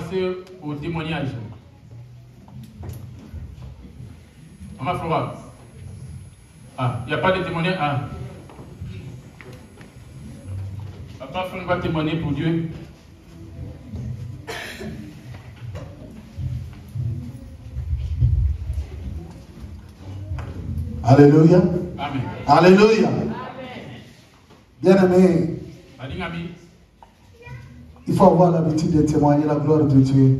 passer au témoignage. Maman Flora. Ah, il n'y a pas de témoignage. Ah. Papa Franck va témoigner pour Dieu. Alléluia. Amen. Alléluia. Bien-aimé, il faut avoir l'habitude de témoigner la gloire de Dieu.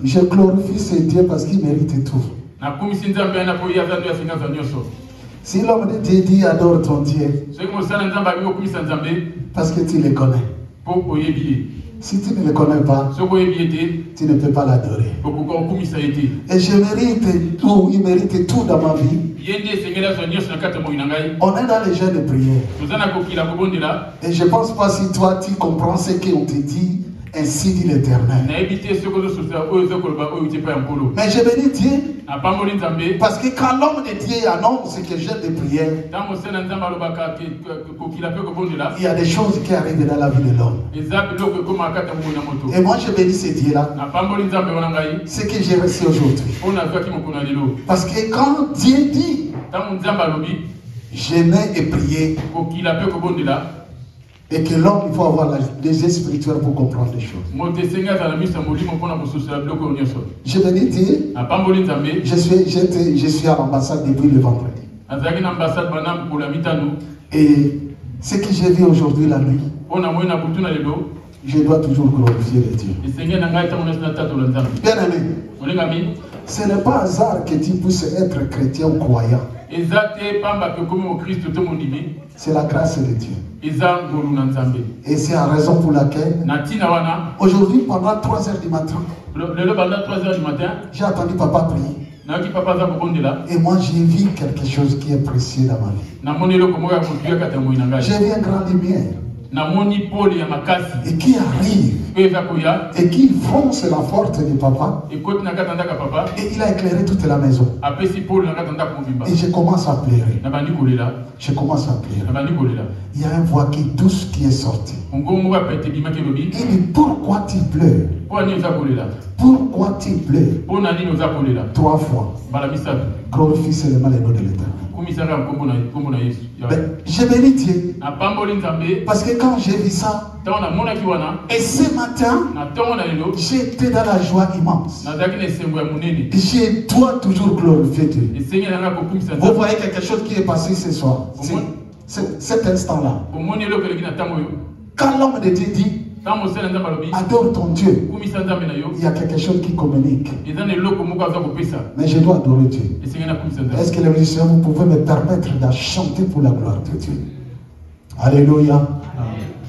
Je glorifie ce Dieu parce qu'il mérite tout. Si l'homme de Dieu dit adore ton Dieu, parce que tu le connais. Si tu ne le connais pas, tu ne peux pas l'adorer. Et je mérite tout, il mérite tout dans ma vie. On est dans les jeux de prière. Et je ne pense pas si toi tu comprends ce qu'on te dit. Ainsi dit l'Éternel. Mais je bénis Dieu parce que quand l'homme de Dieu annonce que j'ai des prières, il y a des choses qui arrivent dans la vie de l'homme. Et moi je bénis ce Dieu-là. Ce que j'ai reçu aujourd'hui. Parce que quand Dieu dit j'aimais et prier, et que l'homme, il faut avoir des spirituels pour comprendre les choses. Je vais dire, je suis à l'ambassade depuis le vendredi. Et ce que j'ai vu aujourd'hui la nuit, je dois toujours glorifier le Dieu. Bien aimé, ce n'est pas hasard que tu puisses être chrétien ou croyant. C'est la grâce de Dieu. Et c'est la raison pour laquelle aujourd'hui pendant 3 heures du matin, j'ai entendu papa prier. Et moi j'ai vu quelque chose qui est précieux dans ma vie. J'ai vu un grand lumière. Et qui arrive et qui fonce la porte de papa, et il a éclairé toute la maison. Et je commence à pleurer. Je commence à pleurer. Il y a une voix douce qui est sortie. Il dit, pourquoi tu pleures? Pourquoi tu pleures? 3 fois. Glorifie seulement le nom de l'Éternel. Je bénis Dieu parce que quand j'ai vu ça, et ce matin, j'étais dans la joie immense. Je dois toujours glorifier Dieu. Vous voyez quelque chose qui est passé ce soir, cet instant-là. Quand l'homme de Dieu dit adore ton Dieu, il y a quelque chose qui communique. Mais je dois adorer Dieu. Est-ce que les musiciens, vous pouvez me permettre de chanter pour la gloire de Dieu? Alléluia.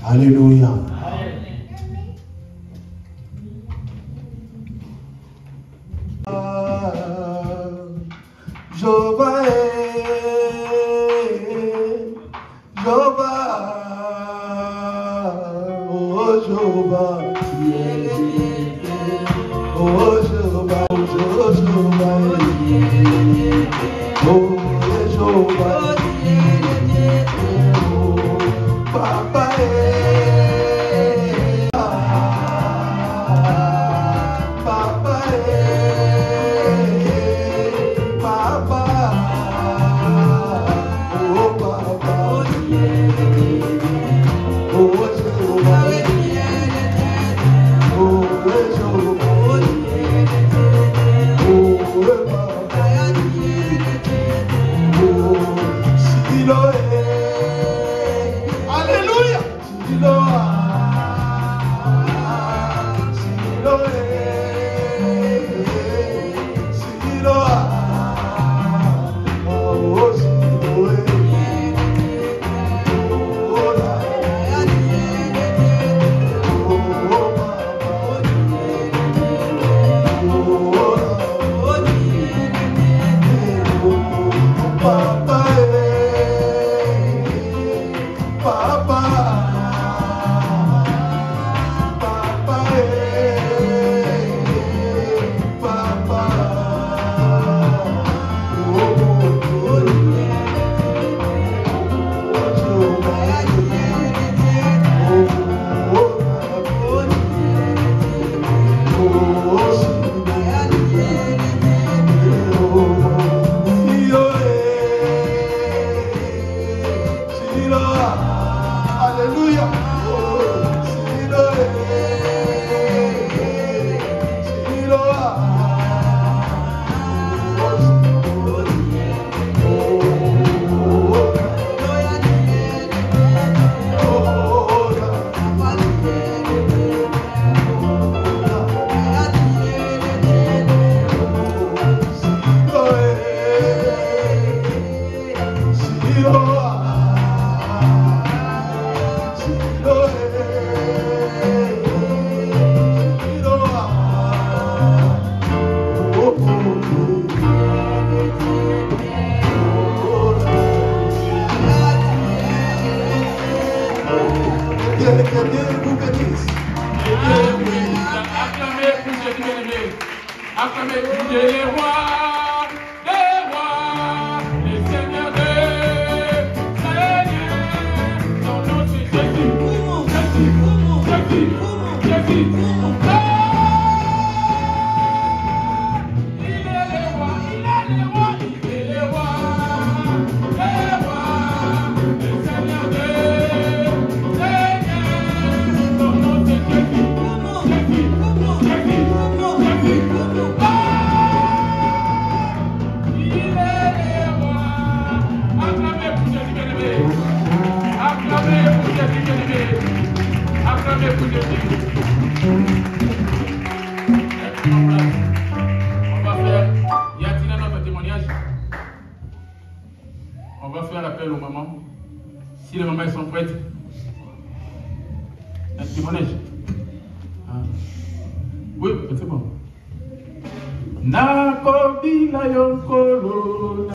Alléluia. Acclamez les rois, les seigneurs des seigneurs, dans notre Jésus, Jésus. Il est le roi, les seigneurs des seigneurs, dans notre Jésus. Acclamez pour Jésus. On va faire, y a-t-il un autre témoignage? On va faire l'appel aux mamans. Si les mamans sont prêtes. Un témoignage. Oui, c'est bon. Nakobila yonkolo.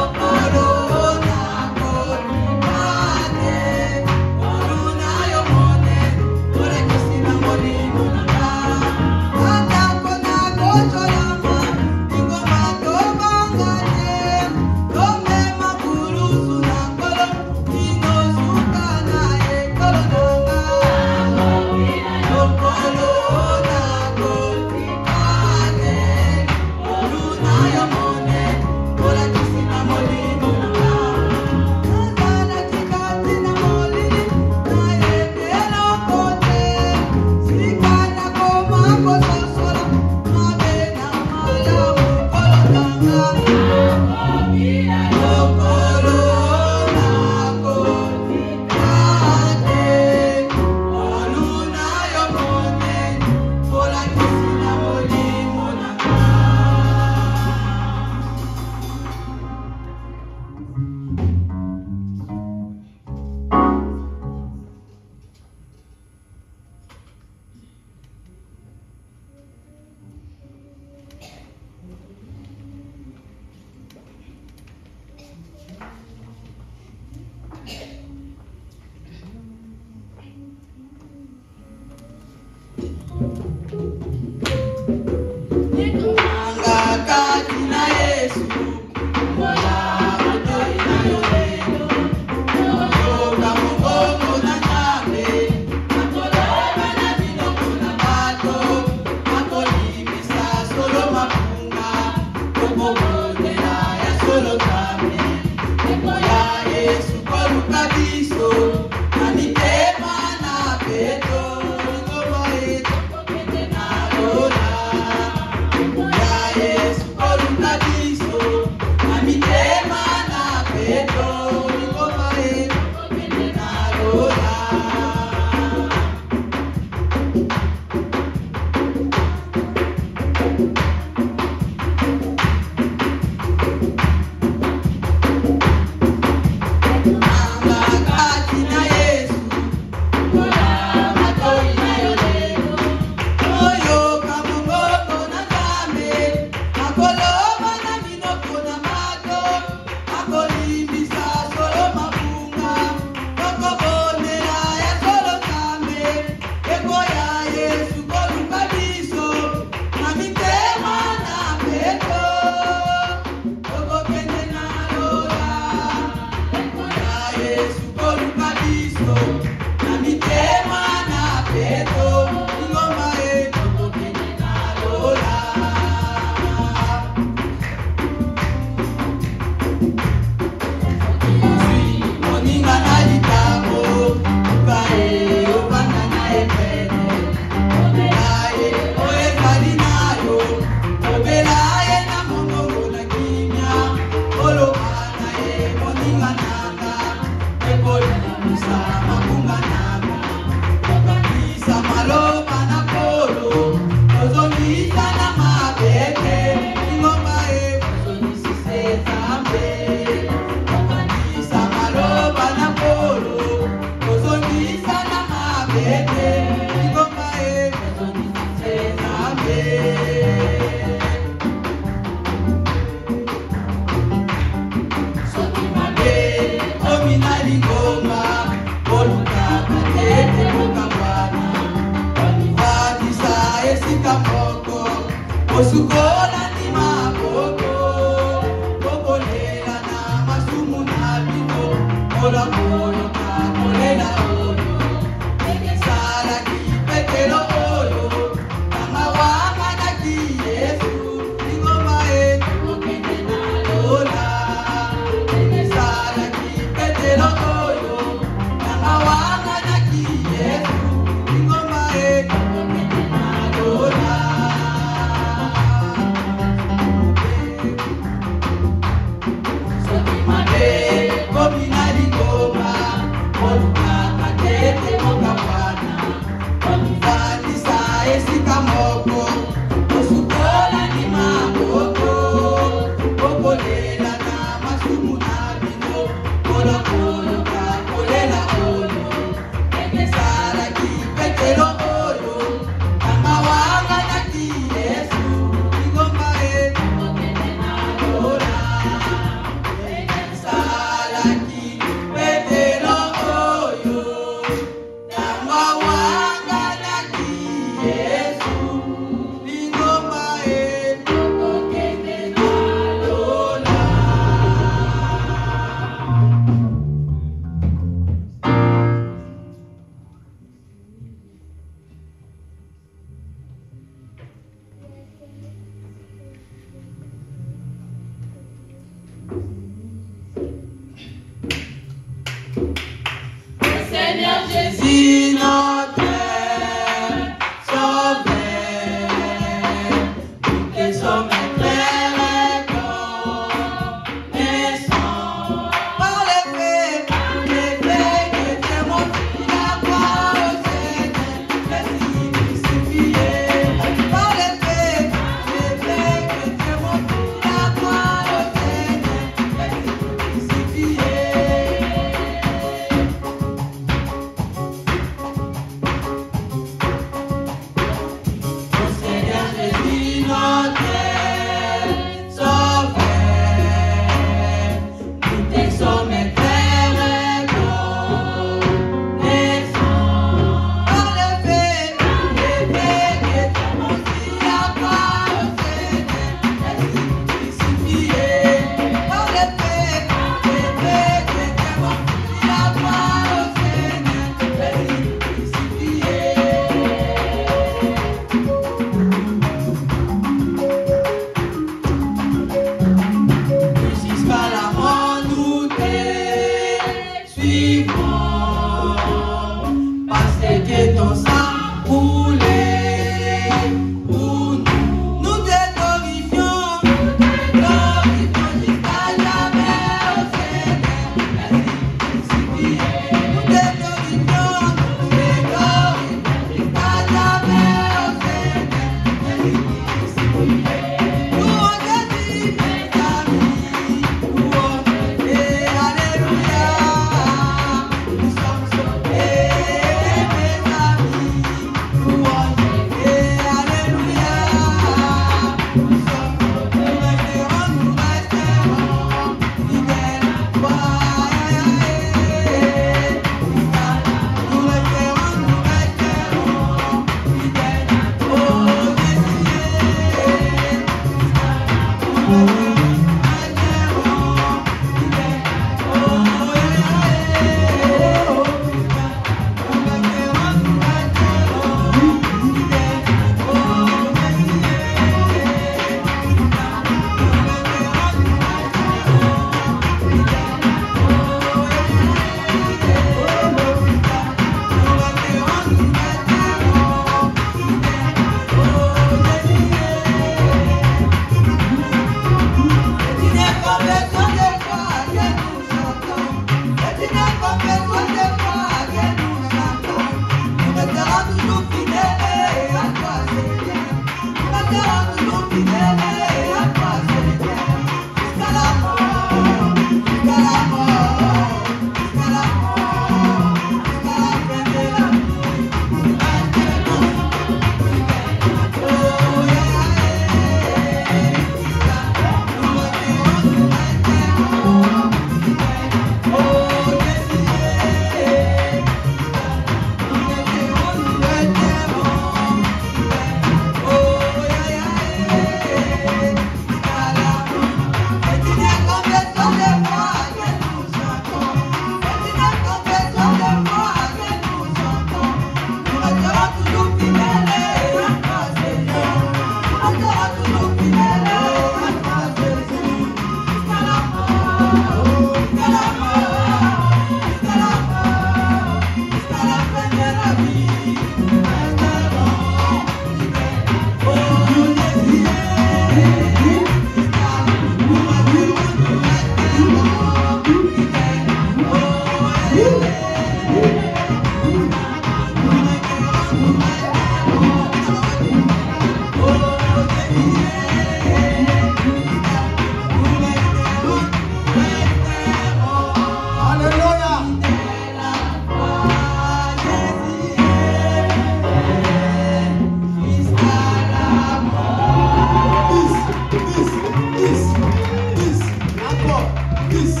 10.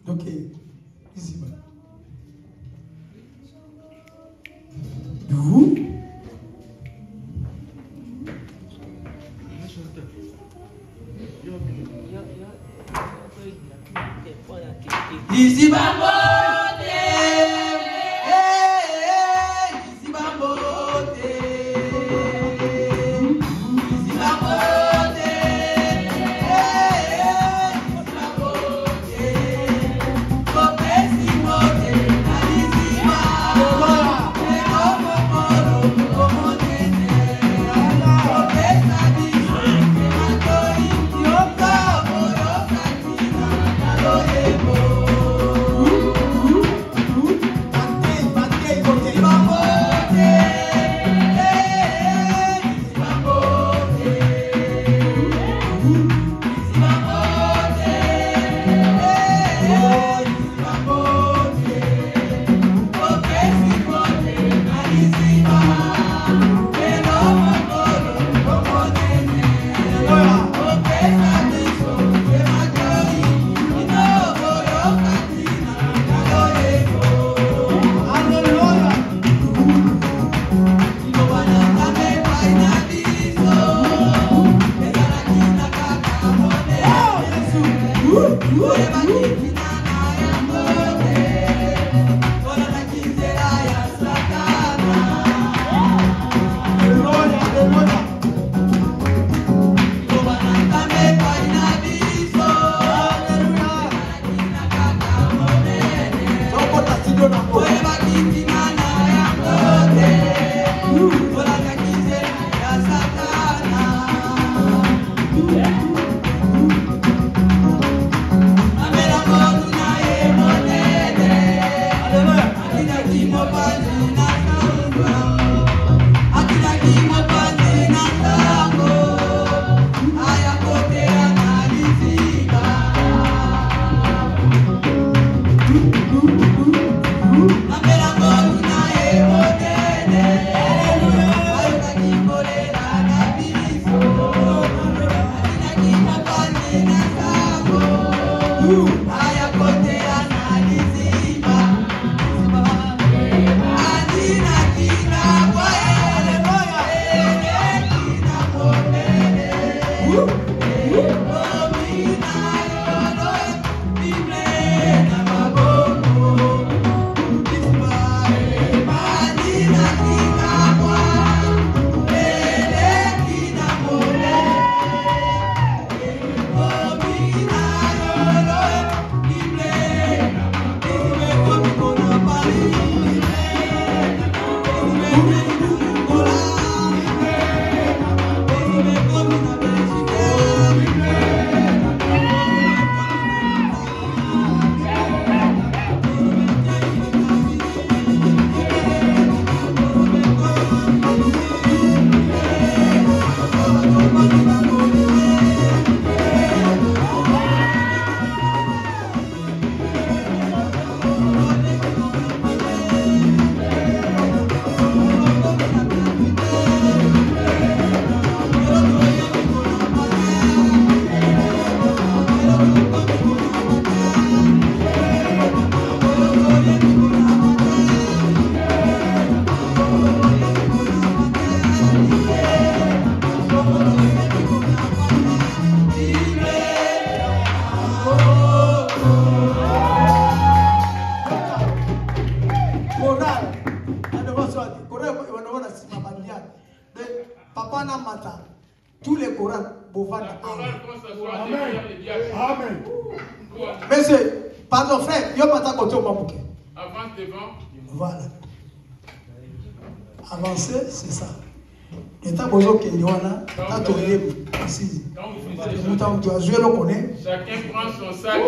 Donc, ici. Vous. Ici, tous les Corans, Amen. Amen. Monsieur, pardon frère, il y a pas côté au Mamouké. Avance devant. Voilà. Avancer, c'est ça. Et tant que vous avez ici. Chacun prend son sac.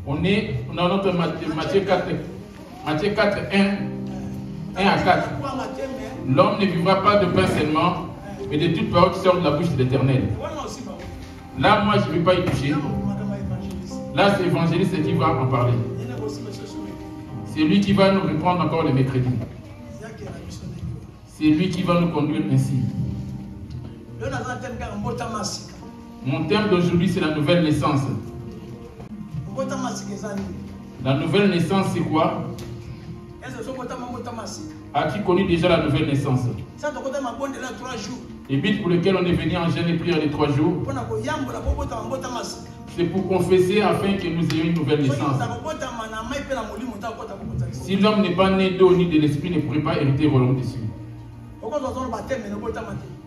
On est dans notre Matthieu 4, 1 à 4. L'homme ne vivra pas de pain seulement, mais de toute parole qui sort de la bouche de l'Éternel. Là, moi, je ne vais pas y toucher. Là, c'est l'évangéliste qui va en parler. C'est lui qui va nous reprendre encore le mercredi. C'est lui qui va nous conduire ainsi. Mon thème d'aujourd'hui, c'est la nouvelle naissance. La nouvelle naissance, c'est quoi? As-tu connu déjà la nouvelle naissance? Les buts pour lesquels on est venu en jeûne et prière les 3 jours, c'est pour confesser afin que nous ayons une nouvelle naissance. Si l'homme n'est pas né d'eau ni de l'esprit, il ne pourrait pas hériter au dessus.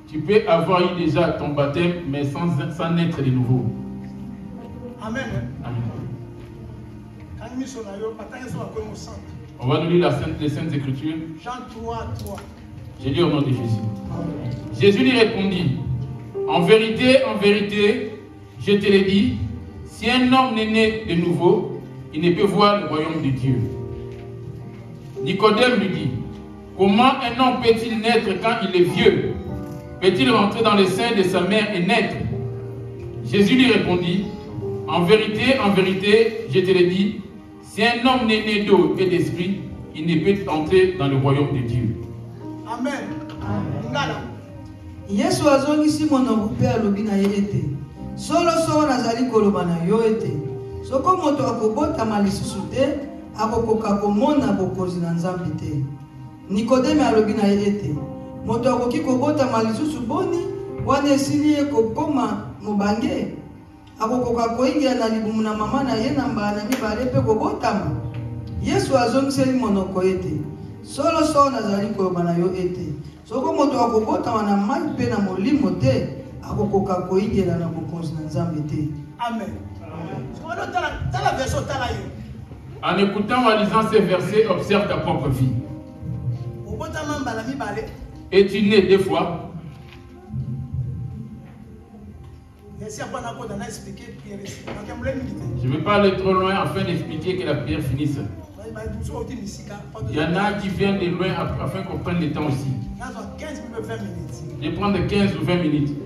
Tu peux avoir eu déjà ton baptême, mais sans naître de nouveau. Amen. Amen. On va nous lire les Saintes Écritures. Jean 3, 3. J'ai lu au nom de Jésus. Jésus lui répondit, en vérité, je te l'ai dit, si un homme n'est né de nouveau, il ne peut voir le royaume de Dieu. Nicodème lui dit, comment un homme peut-il naître quand il est vieux? Peut-il rentrer dans le sein de sa mère et naître? Jésus lui répondit, en vérité, je te l'ai dit, si un homme n'est né d'eau et d'esprit, il ne peut entrer dans le royaume de Dieu. Amen. Yesu azongisi monoko pe alobi na ye ete solo nazali koloba na yo ete soko moto akobotama lisusu te akokoka komona bokonzi na Nzambe te. Nikodeme alobi na ye ete moto akoki kobotama lisusu boni wana esili ye kokoma mobange akokoka koingia na libumu na mama na ye na mbala mibale pe kobotama. Yesu azongiseli monoko ete solo nazali koloba na yo ete soko moto akobotama na mai pe na molimo te akokoka koingela na bokonzi na Nzambe te. Amen. En écoutant ou en lisant ces versets, observe ta propre vie. Es-tu né 2 fois? Je ne vais pas aller trop loin afin d'expliquer que la prière finisse. Il y en a qui viennent de loin afin qu'on prenne le temps aussi. Je vais prendre 15 ou 20 minutes.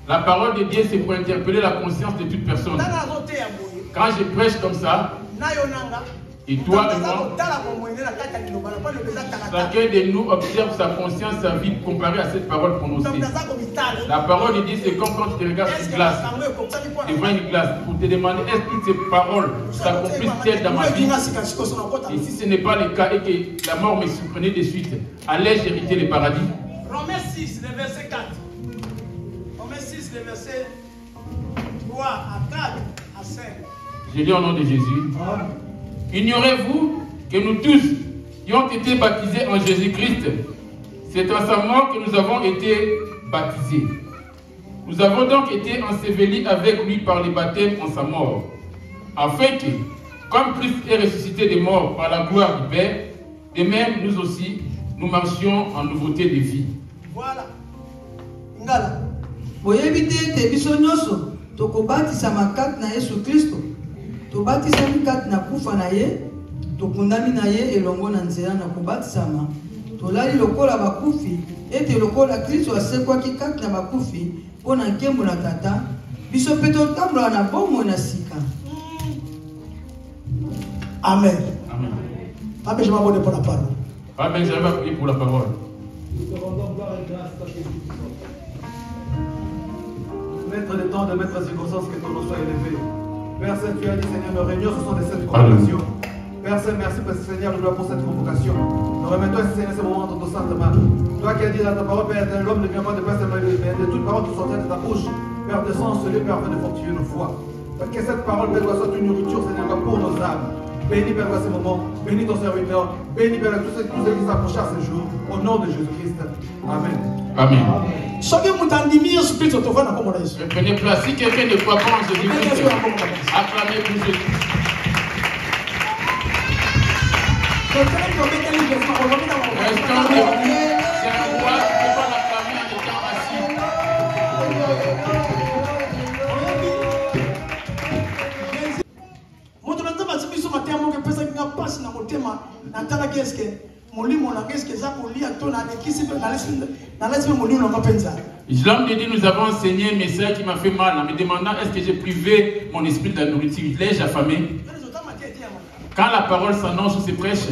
La parole de Dieu, c'est pour interpeller la conscience de toute personne. Quand je prêche comme ça, et toi et moi, chacun de nous observe sa conscience, sa vie comparée à cette parole prononcée. La parole de Dieu, c'est comme quand tu te regardes une glace, devant une glace, pour te demander est-ce que toutes ces paroles s'accomplissent-elles dans ma vie? Et si ce n'est pas le cas et que la mort me surprenait de suite, allais-je hériter le paradis? Romains 6, le verset 4. Romains 6, le verset 3 à 4 à 5. Je lis au nom de Jésus. Ignorez-vous que nous tous qui ont été baptisés en Jésus-Christ, c'est à sa mort que nous avons été baptisés. Nous avons donc été ensevelis avec lui par le baptême en sa mort, afin que, comme Christ est ressuscité des morts par la gloire du Père, de même nous aussi, nous marchions en nouveauté de vie. Voilà. Ngala. Boyebite te biso nyoso tokobatisama kati na Yesu Kristo. Tobatisami kati na kufa na ye, tokundami na ye elongo na nzela na kobatisama. Tolali lokola bakufi, ete lokola Kristo asekwaki kati na bakufi mpo na nkembo na Tata, biso mpe totambola na bomoi na sika. Amen. Amen. Amen, je m'abonne pour la parole. Amen, je vais prier pour la parole. Maître le temps de mettre en circonstance que ton nom soit élevé. Père Saint, tu as dit, Seigneur, nos réunions, ce sont des saintes convocations. Père Saint, merci Seigneur pour cette convocation. Nous remettons, Seigneur, ce moment entre tes saintes mains. Toi qui as dit dans ta parole, Père, l'homme ne vient pas de pain seulement, mais de toute parole qui sortait de ta bouche. Père, descends en ce lieu, Père, afin de fortifier nos foi. Que cette parole, Père, soit une nourriture, Seigneur, pour nos âmes. Bénis, Père, à ce moment. Bénis ton serviteur. Bénis, Père, tous ceux qui s'approchent à ce jour. Au nom de Jésus-Christ. Amen. Amen. Prenez place. Si quelqu'un ne croit pas en Jésus-Christ, acclamez pour Jésus. Restons debout. C'est un roi qui ne peut pas l'acclamer en étant assis. L'homme de Dieu nous avons enseigné un message qui m'a fait mal en me demandant est-ce que j'ai privé mon esprit de la nourriture, l'ai-je affamé? Quand la parole s'annonce ou se prêche,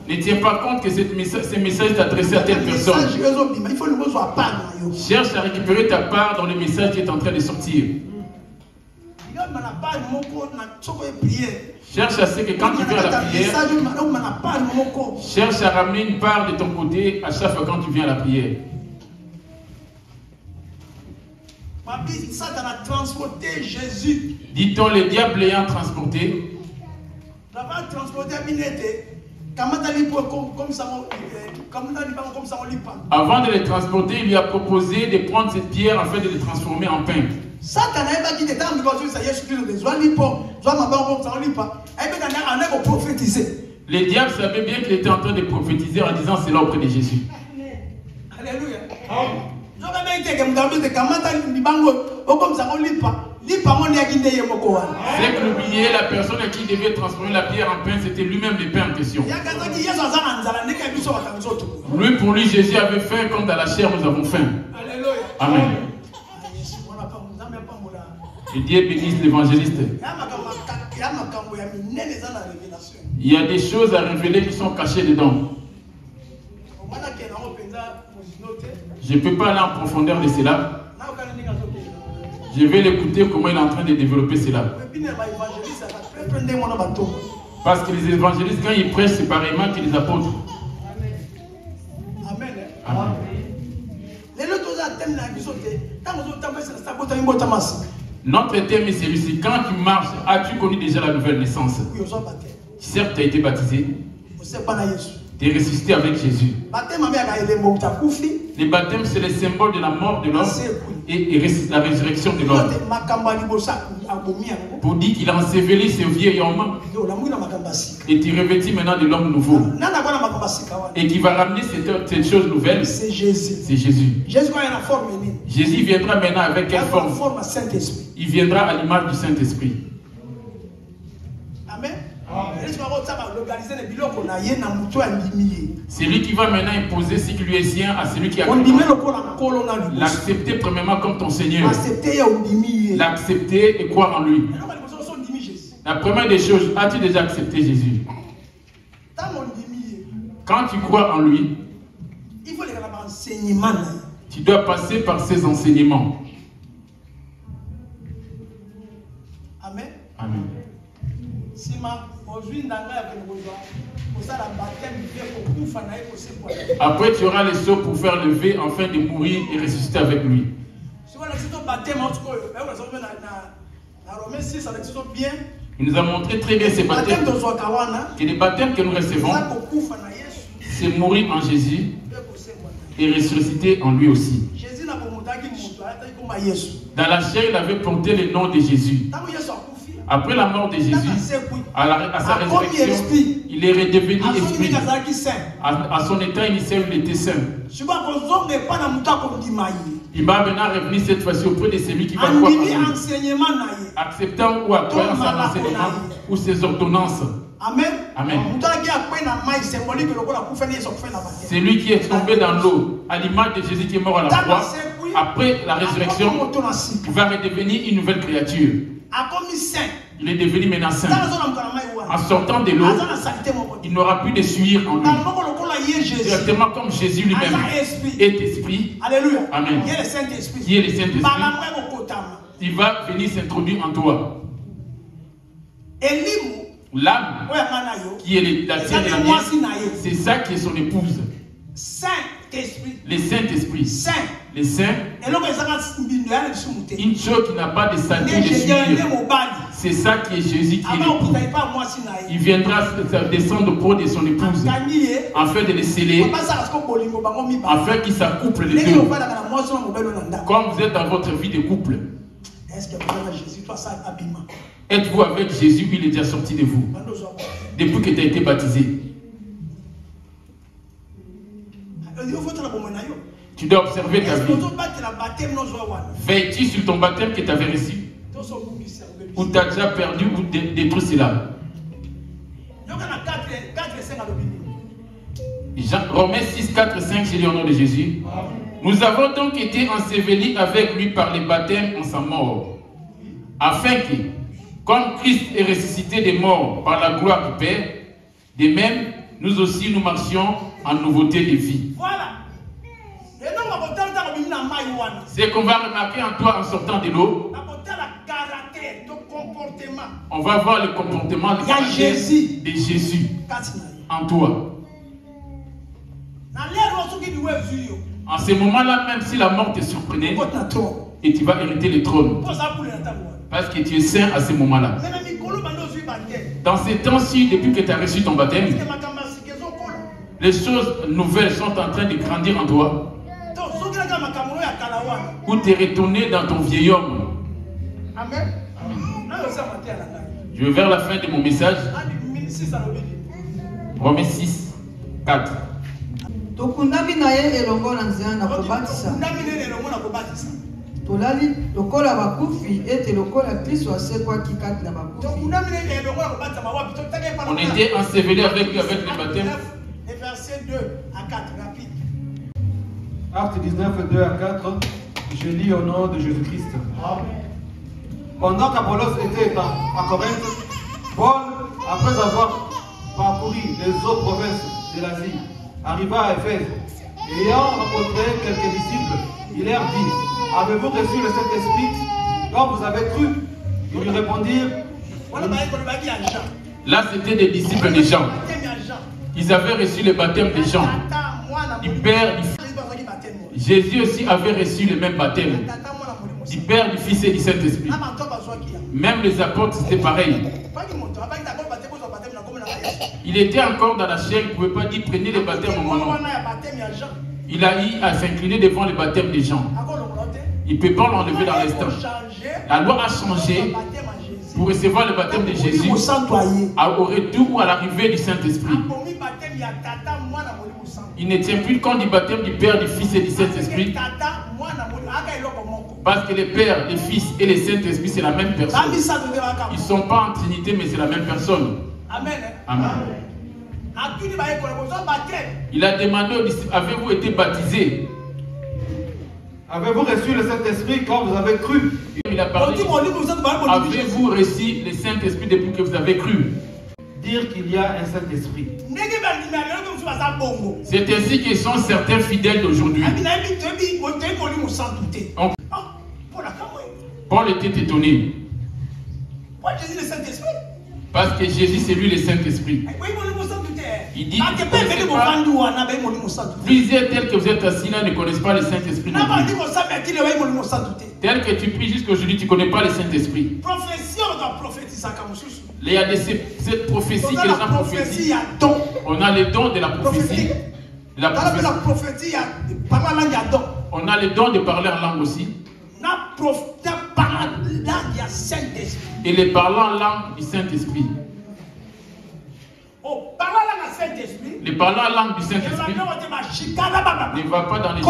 ne tiens pas compte que ce message est adressé à telle personne. Cherche à récupérer ta part dans le message qui est en train de sortir. Cherche à ce que quand tu viens à la prière, cherche à ramener une part de ton côté à chaque fois quand tu viens à la prière. Satan a transporté Jésus. Dit-on, le diable ayant transporté. Avant de les transporter, il lui a proposé de prendre cette pierre afin de les transformer en pain. Le diable savait bien qu'il était en train de prophétiser en disant cela auprès de Jésus. Alléluia. C'est que l'oublier, la personne à qui devait transformer la pierre en pain, c'était lui-même le pain en question. Lui, pour lui, Jésus avait faim comme dans la chair nous avons faim. Amen. Et Dieu bénisse l'évangéliste. Il y a des choses à révéler qui sont cachées dedans. Je ne peux pas aller en profondeur de cela. Je vais l'écouter comment il est en train de développer cela. Parce que les évangélistes, quand ils prêchent, c'est pareillement que les apôtres. Amen. Amen. Notre thème est celui-ci. Quand tu marches, as-tu connu déjà la nouvelle naissance? Certes, tu as été baptisé. Tu es ressuscité avec Jésus. Le baptême, c'est le symbole de la mort de l'homme et la résurrection de l'homme. Pour dire qu'il a enseveli ce vieil homme et qui revêtit maintenant de l'homme nouveau. Et qui va ramener cette chose nouvelle. C'est Jésus. C'est Jésus. Jésus viendra maintenant avec quelle forme? Il viendra à l'image du Saint-Esprit. Amen. C'est lui qui va maintenant imposer ce qui lui est sien à celui qui a cru. L'accepter premièrement comme ton Seigneur. L'accepter et croire en lui. La première des choses, as-tu déjà accepté Jésus? Quand tu crois en lui, tu dois passer par ses enseignements. Amen. Amen. Après, tu auras les sauts pour faire lever afin de mourir et ressusciter avec lui. Il nous a montré très bien ces baptêmes. Et les baptêmes que nous recevons, c'est mourir en Jésus et ressusciter en lui aussi. Dans la chair, il avait porté le nom de Jésus. Après la mort de Jésus, à sa résurrection, il est redevenu esprit. À son état initial, il était saint. Il va maintenant revenir cette fois-ci auprès de celui qui va croire en lui, acceptant ou croyant son enseignement ou ses ordonnances. Amen. Amen. C'est lui qui est tombé dans l'eau, à l'image de Jésus qui est mort à la croix. Après la résurrection, il va redevenir une nouvelle créature. Il est devenu maintenant saint. En sortant de l'eau, il n'aura plus de suie en lui. Directement comme Jésus lui-même est esprit. Alléluia. Amen. Qui est le Saint-Esprit. Qui est le Saint-Esprit. Il va venir s'introduire en toi. L'âme qui est la tienne et la mienne, c'est ça qui est son épouse. Le Saint-Esprit. Les saints. Une chose qui n'a pas de statut de suivre. C'est ça qui est Jésus qui est l'époux. Il viendra descendre auprès de son épouse afin de les sceller, afin qu'ils s'accouplent les deux. Comme vous êtes dans votre vie de couple. Êtes-vous avec Jésus? Il est déjà sorti de vous depuis que tu as été baptisé. Tu dois observer ta vie. Veilles-tu sur ton baptême que tu avais reçu? Ou tu as déjà perdu ou détruit cela? Romains 6, 4, 5, j'ai dit au nom de Jésus. Nous avons donc été ensevelis avec lui par les baptêmes en sa mort, afin que, comme Christ est ressuscité des morts par la gloire du Père, de même, nous aussi nous marchions en nouveauté de vie. Voilà. C'est qu'on va remarquer en toi en sortant de l'eau. On va voir le comportement de Jésus en toi. En ce moment-là, même si la mort te surprenait, et tu vas hériter le trône. Parce que tu es saint à ce moment-là. Dans ces temps-ci, depuis que tu as reçu ton baptême, les choses nouvelles sont en train de grandir en toi. Ou tu es retourné dans ton vieil homme. Amen. Je vais vers la fin de mon message. Romains 6, 4. Tokundami na ye elongo na nzela na kobatisa. Tolali lokola bakufi ete lokola Kristo asekwaki kati na bakufi. On était ensevelés avec le baptême. Verset 2 à 4, rapide. Acte 19, 2 à 4, je lis au nom de Jésus-Christ. Pendant qu'Apollos était à Corinthe, Paul, après avoir parcouru les autres provinces de l'Asie, arriva à Éphèse. Ayant rencontré quelques disciples, il leur dit: avez-vous reçu le Saint-Esprit quand vous avez cru? Ils lui répondirent: là, c'était des disciples de Jean. Ils avaient reçu le baptême de Jean. Du Père, du Fils. Jésus aussi avait reçu le même baptême. Du Père, du Fils et du Saint-Esprit. Même les apôtres, c'était pareil. Il était encore dans la chair, il ne pouvait pas dire prenez le baptême en mon nom. Il a eu à s'incliner devant le baptême de Jean. Il ne peut pas l'enlever dans l'instant. La loi a changé pour recevoir le baptême de Jésus au retour ou à l'arrivée du Saint-Esprit. Il ne tient plus compte du baptême du Père, du Fils et du Saint-Esprit. Parce que le Père, le Fils et le Saint-Esprit, c'est la même personne. Ils ne sont pas en Trinité, mais c'est la même personne. Amen. Amen. Il a demandé aux disciples, avez-vous été baptisés? Avez-vous reçu le Saint-Esprit quand vous avez cru? Il a parlé, avez-vous reçu le Saint-Esprit depuis que vous avez cru? Dire qu'il y a un Saint-Esprit. C'est ainsi que sont certains fidèles d'aujourd'hui. Paul était étonné. Parce que Jésus, c'est lui le Saint-Esprit. Il dit que plusieurs tels que vous êtes assis là ne connaissent pas le Saint-Esprit. Tel que tu pries jusqu'aujourd'hui, tu ne connais pas le Saint-Esprit. Il y a cette prophétie que les gens prophétisent. On a le don de la prophétie. On a le don de parler en langue aussi. Et les parlant en langue du Saint-Esprit. Les parlant en langue du Saint-Esprit ne va pas dans les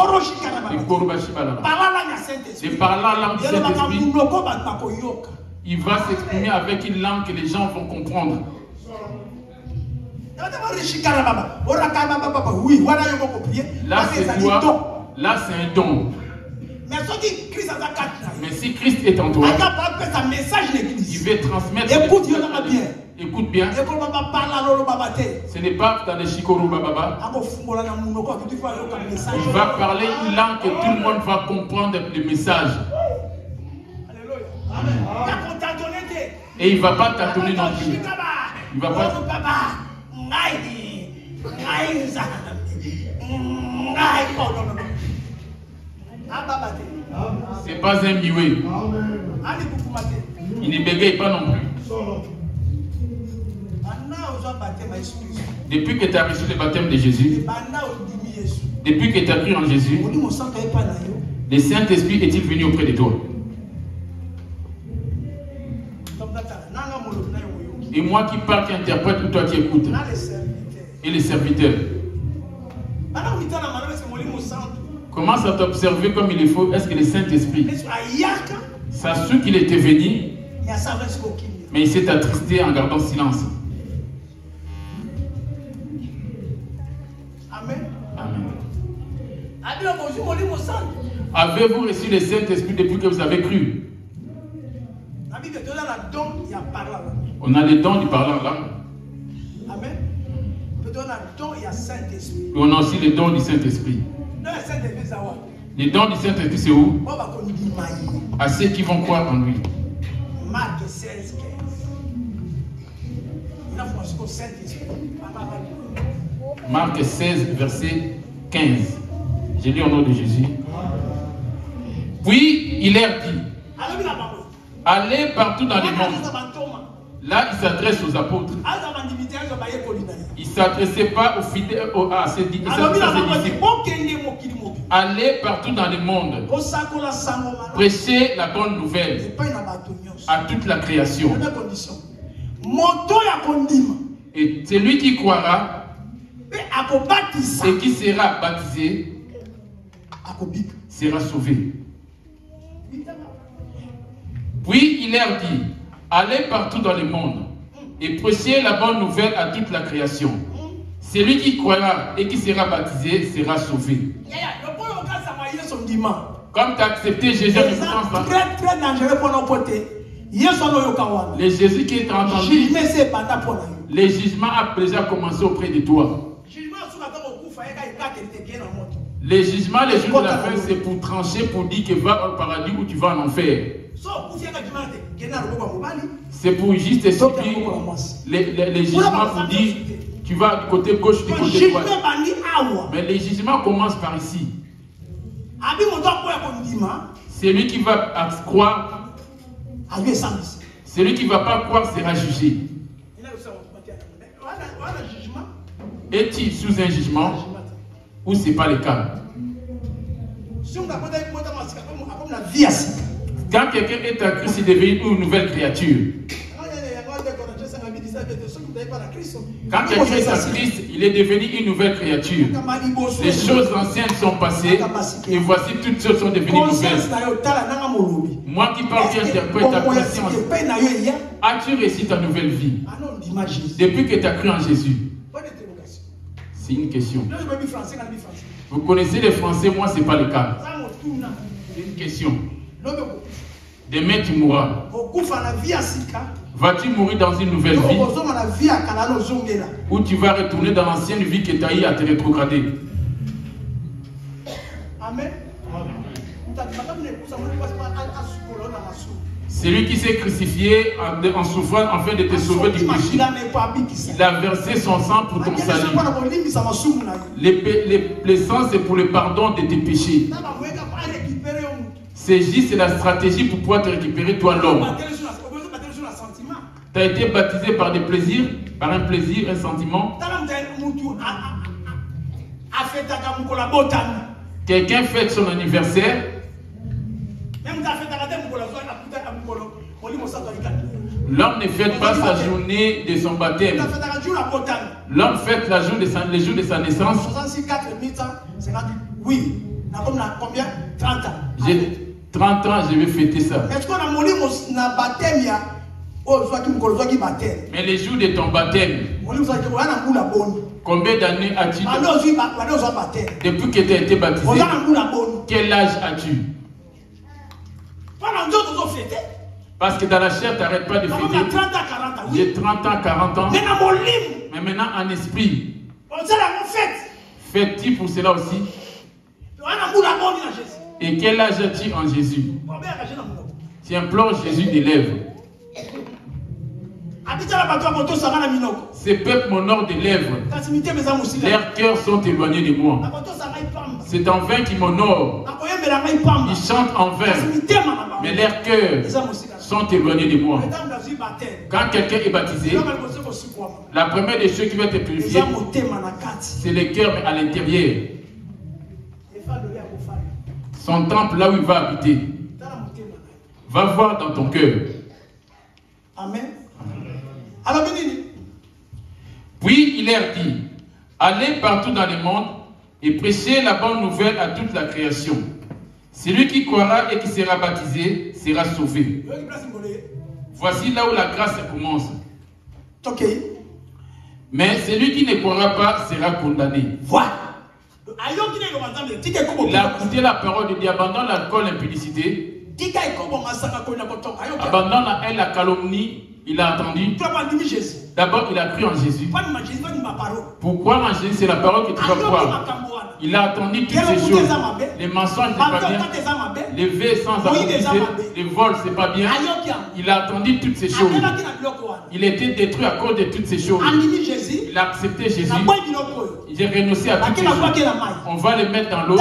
korobashibala. Les parlant en langue du Saint-Esprit, il va s'exprimer avec une langue que les gens vont comprendre. Là, c'est toi. Là, c'est un don. Mais si Christ est en toi, il veut transmettre. Écoute bien. Ce n'est pas dans les Shikoro Bababa. Il va parler une langue que tout le monde va comprendre le message. Et il ne va pas t'attendre non plus. Il ne va pas. C'est pas un mioué. Il ne bégaye pas non plus. Depuis que tu as reçu le baptême de Jésus, depuis que tu as cru en Jésus, le Saint-Esprit est-il venu auprès de toi? Et moi qui parle, qui interprète, ou toi qui écoutes? Et les serviteurs. Commence à t'observer comme il faut. Est-ce que le Saint-Esprit, ça a su qu'il était venu, mais il s'est attristé en gardant silence. Amen. Amen. Avez-vous reçu le Saint-Esprit depuis que vous avez cru? On a le don du parler en langue. Amen. Et on a aussi le don du Saint-Esprit. Les dons du Saint-Esprit, c'est où? À ceux qui vont croire en lui. Marc 16, 15. Marc 16, verset 15. J'ai lu au nom de Jésus. Puis il leur dit, allez partout dans le monde. Là, il s'adresse aux apôtres. Il ne s'adressait pas aux fidèles, à ses disciples. Allez partout dans le monde. Prêchez la bonne nouvelle à toute la création. Et celui qui croira et qui sera baptisé sera sauvé. Puis il leur dit, allez partout dans le monde et prêchez la bonne nouvelle à toute la création. Celui qui croira et qui sera baptisé sera sauvé. Comme tu as accepté Jésus, très dangereux pour nos côtés. Le Jésus qui est entendu, le jugement a déjà commencé auprès de toi. Le jugement, les jours de la fin, c'est pour trancher, pour dire que va au paradis ou tu vas en enfer. C'est pour juste subir les jugements pour dire tu vas du côté gauche, du côté droit. Mais les jugements commencent par ici. Celui qui va croire, celui qui ne va pas croire sera jugé. Est-il sous un jugement ou ce n'est pas le cas? Quand quelqu'un est en Christ, il devient une nouvelle créature. Quand quelqu'un est en Christ, il est devenu une nouvelle créature. Les choses anciennes sont passées et voici toutes choses sont devenues nouvelles. Moi qui parle, qui interprète ta conscience, as-tu réussi ta nouvelle vie depuis que tu as cru en Jésus? C'est une question. Vous connaissez les Français, moi ce n'est pas le cas. C'est une question. Demain tu mourras. Vas-tu mourir dans une nouvelle vie ou tu vas retourner dans l'ancienne vie que tu as eu à te rétrograder? Amen. Celui qui s'est crucifié en souffrant afin de te sauver du péché. Il a versé son sang pour ton salut. Le sang, c'est pour le pardon de tes péchés. C'est juste la stratégie pour pouvoir te récupérer, toi l'homme. Tu as été baptisé par des plaisirs, par un plaisir, un sentiment. Quelqu'un fête son anniversaire. L'homme ne fête pas sa journée de son baptême. L'homme fête le jour de sa naissance. Oui, combien? 30 ans. J'ai 30 ans, je vais fêter ça. Mais les jours de ton baptême, combien d'années as-tu depuis que tu as été baptisé? Quel âge as-tu? Parce que dans la chair, tu n'arrêtes pas de fêter. J'ai 30 ans, 40 ans. Mais maintenant, en esprit, fais-tu pour cela aussi? Et quel âge as-tu en Jésus? Tu implores Jésus des lèvres. Ces peuples m'honorent des lèvres. Leurs cœurs sont éloignés de moi. C'est en vain qu'ils m'honorent. Ils chantent en vain. Mais leurs cœurs sont éloignés de moi. Quand quelqu'un est baptisé, la première des choses qui va te purifier, c'est le cœur à l'intérieur. Son temple là où il va habiter. Va voir dans ton cœur. Amen. Puis il leur dit, allez partout dans le monde et prêchez la bonne nouvelle à toute la création. Celui qui croira et qui sera baptisé sera sauvé. Voici là où la grâce commence. Mais celui qui ne croira pas sera condamné. Voilà. Il a écouté la parole de Dieu, abandonne l'alcool, l'impudicité, abandonne la haine, la calomnie. Il a entendu. D'abord, il a cru en Jésus. Pourquoi en Jésus? C'est la parole que tu vas croire. Il a entendu toutes ces choses. Les mensonges, c'est pas bien. Les vœux sans authenticité, les vols, c'est pas bien. Il a entendu toutes ces choses. Il était détruit à cause de toutes ces choses. Il a accepté Jésus. Il a renoncé à toutes ces choses. On va le mettre dans l'eau.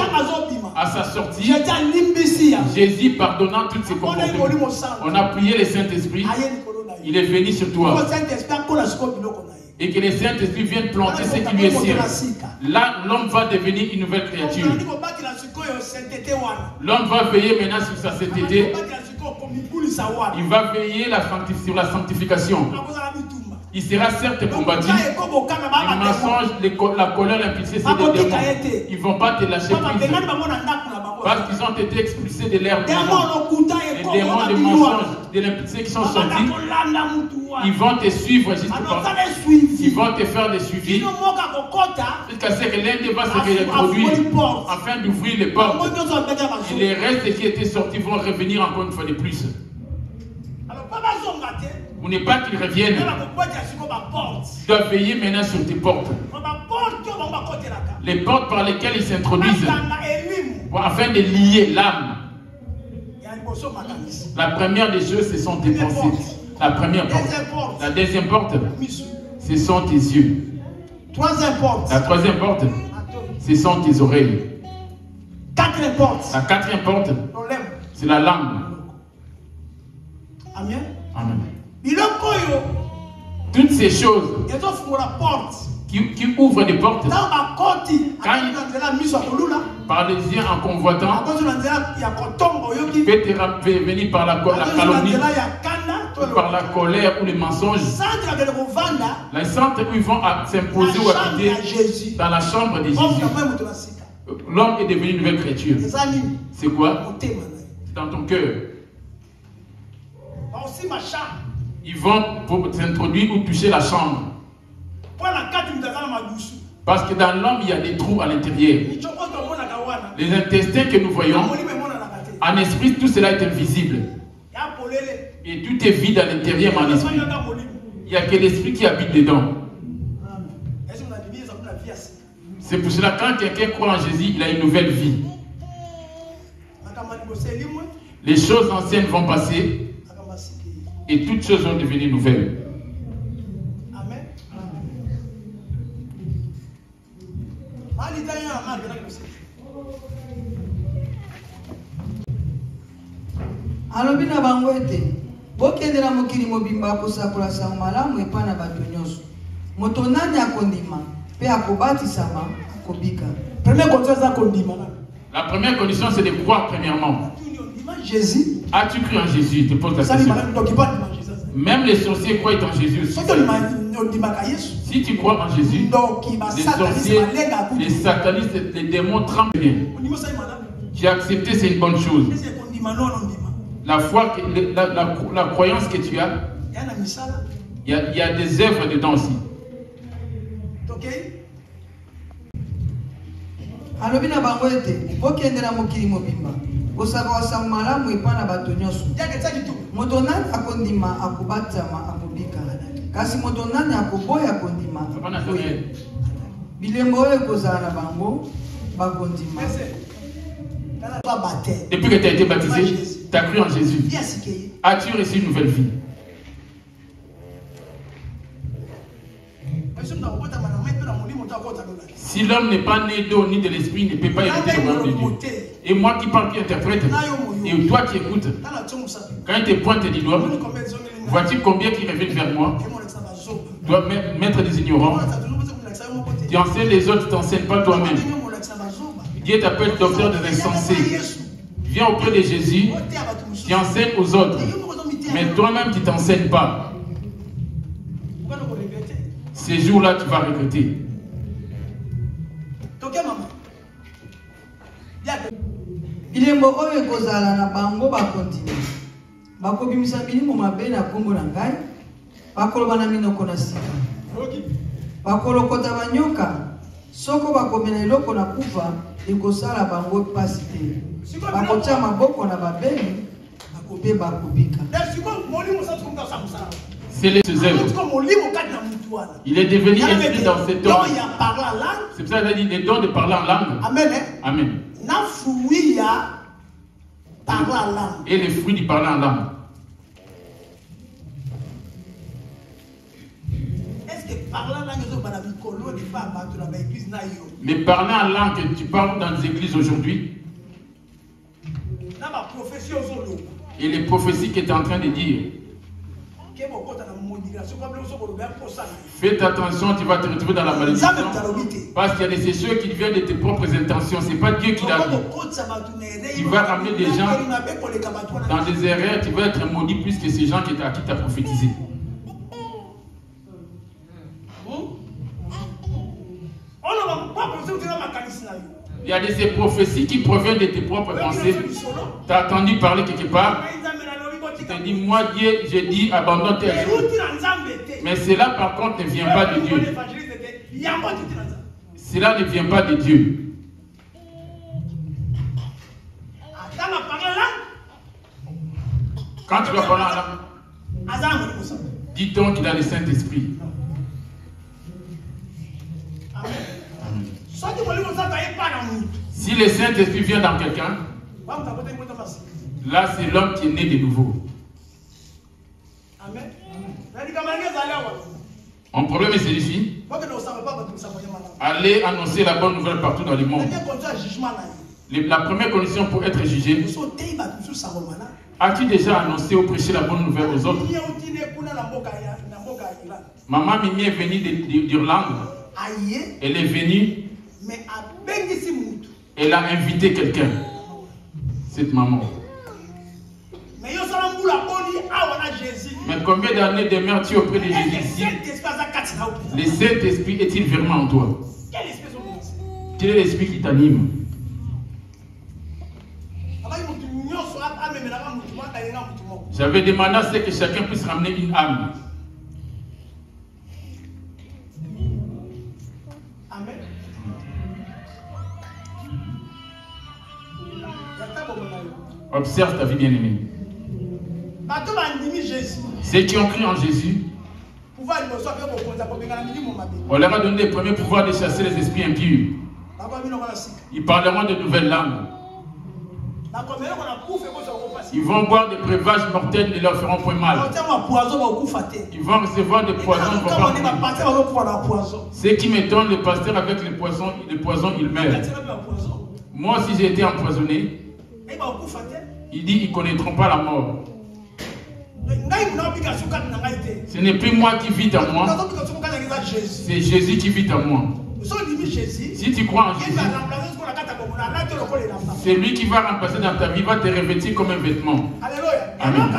À sa sortie, Jésus pardonnant toutes ses comportements. On a prié le Saint-Esprit. Il est venu sur toi. Et que le Saint-Esprit vienne planter ce qui lui est sien. Là, l'homme va devenir une nouvelle créature. L'homme va veiller maintenant sur sa sainteté. Il va veiller sur la sanctification. Il sera certes combattu. Les mensonges, la colère, l'impudicité, c'est des démons. Ils ne vont pas te lâcher prise. Parce qu'ils ont été expulsés de l'air. Les démons de mensonges, de l'impudicité qui sont sortis, ils vont te suivre jusqu'au bout. Ils vont te faire des suivis. Jusqu'à ce que l'un d'eux va se réintroduire afin d'ouvrir les portes. Et les restes qui étaient sortis vont revenir encore une fois de plus. Vous n'êtes pas qu'ils reviennent. Tu dois veiller maintenant sur tes portes. Les portes par lesquelles ils s'introduisent afin de lier l'âme. La première des choses, ce sont tes pensées. La première porte. La deuxième porte, ce sont tes yeux. La troisième porte, ce sont tes oreilles. La quatrième porte, c'est la langue. Amen. Amen. Toutes ces choses qui ouvrent des portes, Parlez-y en convoitant. Faites venir par la calomnie, par la colère ou les mensonges. Les centres où ils vont s'imposer ou habiter dans la chambre de Jésus. L'homme est devenu une nouvelle créature. C'est quoi? C'est dans ton cœur. Ils vont s'introduire ou toucher la chambre. Parce que dans l'homme, il y a des trous à l'intérieur. Les intestins que nous voyons, en esprit, tout cela est invisible. Et tout est vide à l'intérieur, mais en esprit. Il n'y a que l'esprit qui habite dedans. C'est pour cela que quand quelqu'un croit en Jésus, il a une nouvelle vie. Les choses anciennes vont passer et toutes choses vont devenir nouvelles. Amen. alobi na bango ete bokendela mokili mobimba kosakola sango malamu epai na bato nyonso. Moto nani akondima pe akobatisama akobika. La première condition, c'est de croire premièrement. Jésus. As-tu cru en Jésus? Je te pose la question. Même les sorciers croient en Jésus. Si tu crois en Jésus, les sorciers, les satanistes, les démons tremblent bien. Tu as accepté, c'est une bonne chose. La foi, la croyance que tu as, il y a des œuvres dedans aussi. alobi na bango ete bokendela mokili mobimba kosaka sango malamu epai na bato nyonso. Moto nani akondima akobatama akobika, kasi moto nani akoboya kondima akoboya. Bilembo oyo ekozala na bango bakondima. Depuis que tu as été baptisé, tu as cru en Jésus. As-tu reçu une nouvelle vie? Si l'homme n'est pas né d'eau ni de l'esprit, il ne peut pas écouter le royaume de Dieu. Et moi qui parle, qui interprète, et toi qui écoutes, quand il te pointe du doigt, vois-tu combien qui reviennent vers moi? Tu dois mettre des ignorants. Tu enseignes les autres, tu ne t'enseignes pas toi-même. Dieu t'appelle docteur des insensés. Viens auprès de Jésus, tu enseignes aux autres, mais toi-même tu ne t'enseignes pas. Ces jours-là, tu vas regretter. Bilembo oyo ekozala na bango bakondima bakobimisa milimo mabe na kombo na ngai, bakoloba na minoko na sika, bakolokota banyoka, soko bakomela eloko na kufa ekosala bango pasi te, bakotya maboko na babeli mpe bakobika. C'est les œuvres. Il est devenu inscrit dans cet homme. C'est pour ça qu'il a dit les dons de parler en langue. Amen. Amen. Et les fruits du parler en langue. Mais parler en langue, tu parles dans les églises aujourd'hui. Et les prophéties que tu es en train de dire. Faites attention, tu vas te retrouver dans la malédiction. Parce qu'il y a des choses qui viennent de tes propres intentions. Ce n'est pas Dieu qui l'a dit. Tu vas ramener des gens dans des erreurs. Tu vas être maudit plus que ces gens à qui tu as prophétisé. Il y a ces prophéties qui proviennent de tes propres pensées. Tu as entendu parler quelque part. Tu t'es dit, moi Dieu, j'ai dit abandonne tes choses. Mais cela par contre ne vient pas de Dieu. Cela ne vient pas de Dieu. Quand tu vas parler en langue, dis donc qu'il a le Saint-Esprit. Si le Saint-Esprit vient dans quelqu'un, là c'est l'homme qui est né de nouveau. Mon problème est celui-ci. Allez annoncer la bonne nouvelle partout dans le monde. La première condition pour être jugé, as-tu déjà annoncé ou prêché la bonne nouvelle aux autres? Maman Mimi est venue d'Irlande. Elle est venue Elle a invité quelqu'un. Cette maman. Mais combien d'années demeures-tu auprès de Jésus ici? Le Saint-Esprit est-il vraiment en toi? Quel est l'esprit qui t'anime? J'avais demandé à ce que chacun puisse ramener une âme. Amen. Observe ta vie bien-aimée. Ceux qui ont cru en Jésus, on leur a donné les premiers pouvoirs de chasser les esprits impurs. Ils parleront de nouvelles langues. Ils vont boire des breuvages mortels et ne leur feront point mal. Ils vont recevoir des poisons. Ceux qui m'étonnent, le pasteur avec les poisons il meurt. Moi aussi j'ai été empoisonné. Il dit ils ne connaîtront pas la mort. Ce n'est plus moi qui vis en moi. C'est Jésus qui vit en moi. Si tu crois en Jésus, c'est lui qui va remplacer dans ta vie, va te revêtir comme un vêtement. Amen.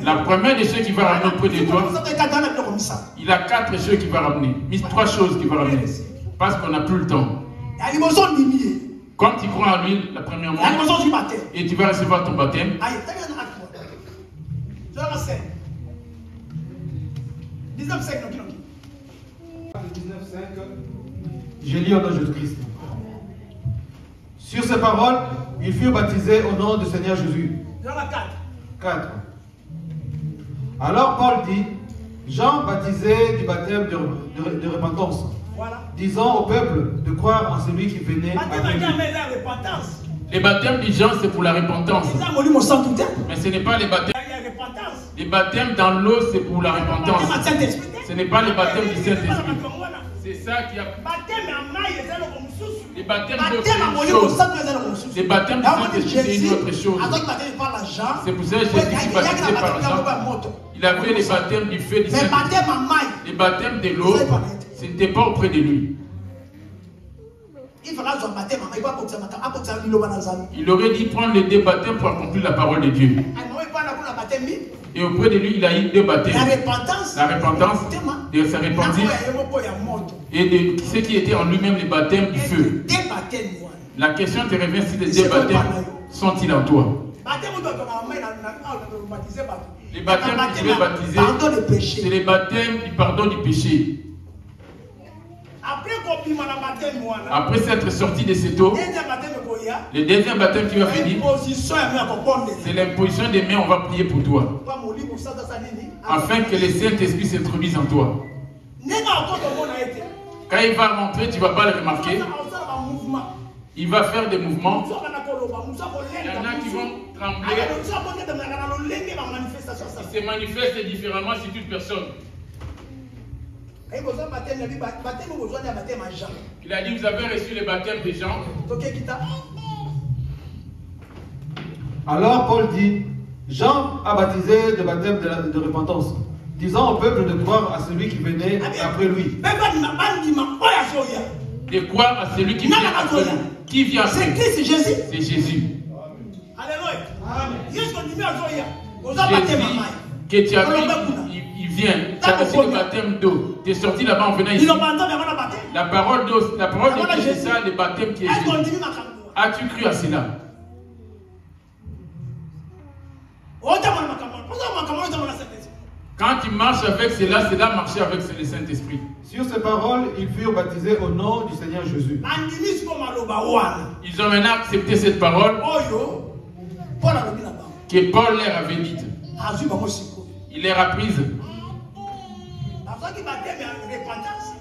La première des choses qu'il va ramener auprès de toi, il a 4 choses qu'il va ramener. 3 choses qu'il va ramener. Parce qu'on n'a plus le temps. Quand tu crois en lui, la première fois, et tu vas recevoir ton baptême. Je lis au nom de Jésus-Christ. Sur ces paroles, ils furent baptisés au nom du Seigneur Jésus. 4. Alors Paul dit, Jean baptisait du baptême de repentance, disant au peuple de croire en celui qui venait après lui. Les baptêmes de Jean, c'est pour la repentance. Mais ce n'est pas les baptêmes. Les baptêmes dans l'eau, c'est pour la repentance. Ce n'est pas les baptêmes du Saint-Esprit. C'est ça qui a... Les baptêmes d'eau, c'est une chose. Les baptêmes du Saint-Esprit, c'est une autre chose. C'est pour ça que Jésus qui baptisé par Jean. Il avait les baptêmes du feu du Saint-Esprit. Les baptêmes de l'eau, ce n'était pas auprès de lui. Il aurait dit prendre les 2 baptêmes pour accomplir la parole de Dieu. Et auprès de lui, il a eu 2 baptêmes. La repentance de se repentir. Et de ce qui était en lui-même les baptêmes du feu. La question te revient si les 2 baptêmes sont-ils en toi? Les baptêmes que tu veux baptiser, c'est les baptêmes du pardon du péché. Après s'être sorti de cette eau, le deuxième baptême qui va venir, c'est l'imposition des mains, on va prier pour toi. Afin que le Saint-Esprit s'introduise en toi. Quand il va rentrer, tu ne vas pas le remarquer. Il va faire des mouvements. Il y en a qui vont trembler. Il se manifeste différemment sur toute personne. Il a dit, vous avez reçu le baptême de Jean. Alors Paul dit, Jean a baptisé de baptême de repentance, disant au peuple de croire à celui qui venait après lui. De croire à celui qui vient après lui. Qui vient après? C'est Jésus. C'est Jésus. Alléluia. Jésus que tu as vu, il vient. Tu as reçu le baptême d'eau. Tu es sorti là-bas en venant ici. La parole d'eau, la parole de Dieu, c'est ça, le baptême qui est Jésus. As-tu cru à cela? Quand tu marches avec cela, c'est là marcher avec le Saint-Esprit. Sur ces paroles, ils furent baptisés au nom du Seigneur Jésus. Ils ont maintenant accepté cette parole que Paul leur avait dite. Il les a prises.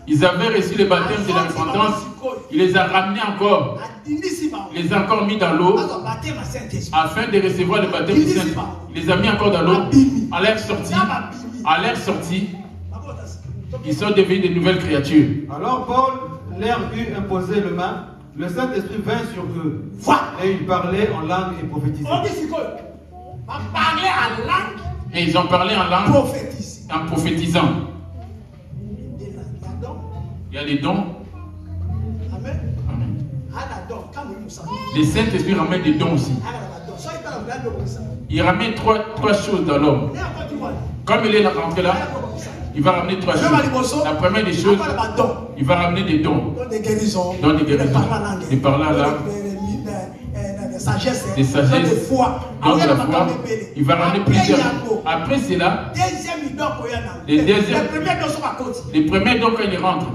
Ils avaient reçu le baptême de la repentance. Il les a ramenés encore. Il les a encore mis dans l'eau afin de recevoir le baptême du Saint-Esprit. Il les a mis encore dans l'eau. À leur sortie, ils sont devenus de nouvelles créatures. Alors Paul leur eut imposé le main. Le Saint-Esprit vint sur eux. Et ils parlaient en langue et prophétisaient. Et ils ont parlé en langue en prophétisant. Il y a des dons. Amen. Amen. Les Saint-Esprit ramènent des dons aussi. Il ramène trois choses dans l'homme. Comme il est rentré là, il va ramener 3 choses. La première des choses, il va ramener des dons. Des guérisons. Dans des guérisons. Il parle là. Des sagesses. Des sagesses. De foi. Donc de la foi. Il va ramener plusieurs. Après cela, les premiers dons quand il rentre,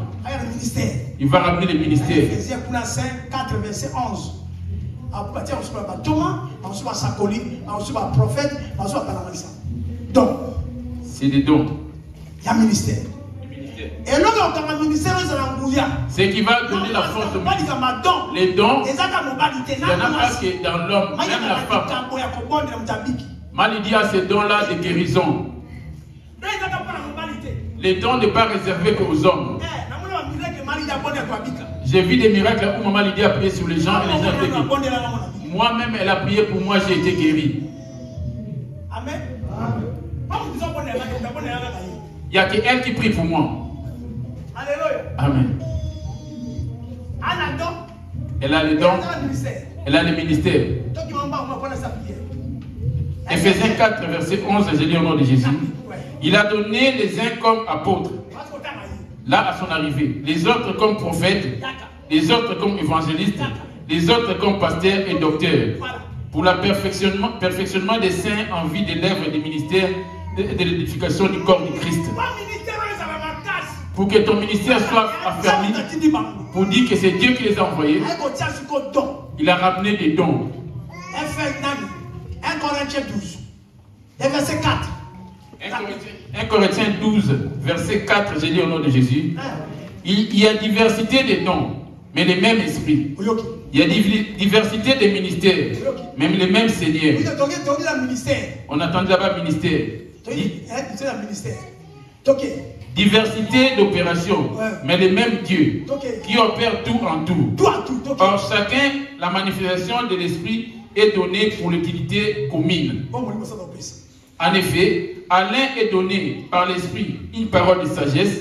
il va ramener les ministères. Ephésiens 5, 4, verset 11. Donc, c'est des dons. Il y a un ministère. Et là, on a un ministère, c'est qui va donner la force au ministère. Les dons, il y en a pas que dans l'homme, même la femme. Maladie a ces dons-là de guérison. Les dons ne sont pas réservés qu'aux hommes. J'ai vu des miracles où maman Lydie a prié sur les gens et les gens étaient guéris. Moi-même, elle a prié pour moi, j'ai été guéri. Amen. Il n'y a qu'elle qui prie pour moi. Alléluia. Amen. Elle a les dons. Elle a le ministère. Ephésiens 4, verset 11, j'ai lu au nom de Jésus. Il a donné les uns comme apôtres, là à son arrivée, les autres comme prophètes, les autres comme évangélistes, les autres comme pasteurs et docteurs, pour le perfectionnement des saints en vue des lèvres et des ministères de l'édification du corps de Christ. Pour que ton ministère soit affermi, pour dire que c'est Dieu qui les a envoyés, il a ramené des dons. 1 Corinthiens 12, verset 4. 1 Corinthiens 12, verset 4, j'ai dit au nom de Jésus. Il y a diversité des dons, mais les mêmes esprits. Il y a diversité des ministères, même les mêmes seigneurs. On attend là-bas ministère. Diversité d'opérations, mais les mêmes dieux qui opèrent tout en tout. Or, chacun, la manifestation de l'esprit est donnée pour l'utilité commune. En effet, à l'un est donné par l'esprit une parole de sagesse.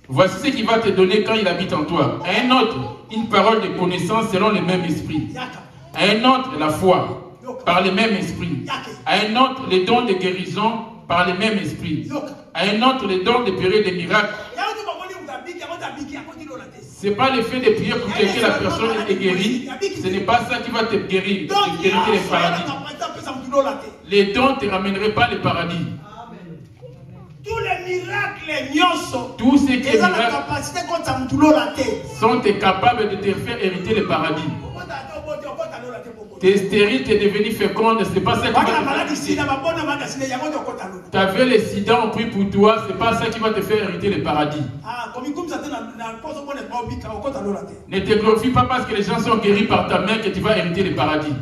Voici ce qu'il va te donner quand il habite en toi. À un autre, une parole de connaissance selon le même esprit. À un autre, la foi, par le même esprit. À un autre, les dons de guérison, par le même esprit. À un autre, les dons de période des miracles. Ce n'est pas le fait de prier pour que la personne est guérie. Ce n'est pas ça qui va te guérir. Te guérir le paradis. Les dons ne te ramèneraient pas le paradis. Tous les miracles, tous ces miracles sont capables de te faire hériter le paradis. T'es stérile, t'es devenu féconde, c'est pas ça qui va te faire. Tu avais le sida, on prie pour toi, c'est pas ça qui va te faire hériter le paradis. Ne te glorifie pas parce que les gens sont guéris par ta main que tu vas hériter le paradis.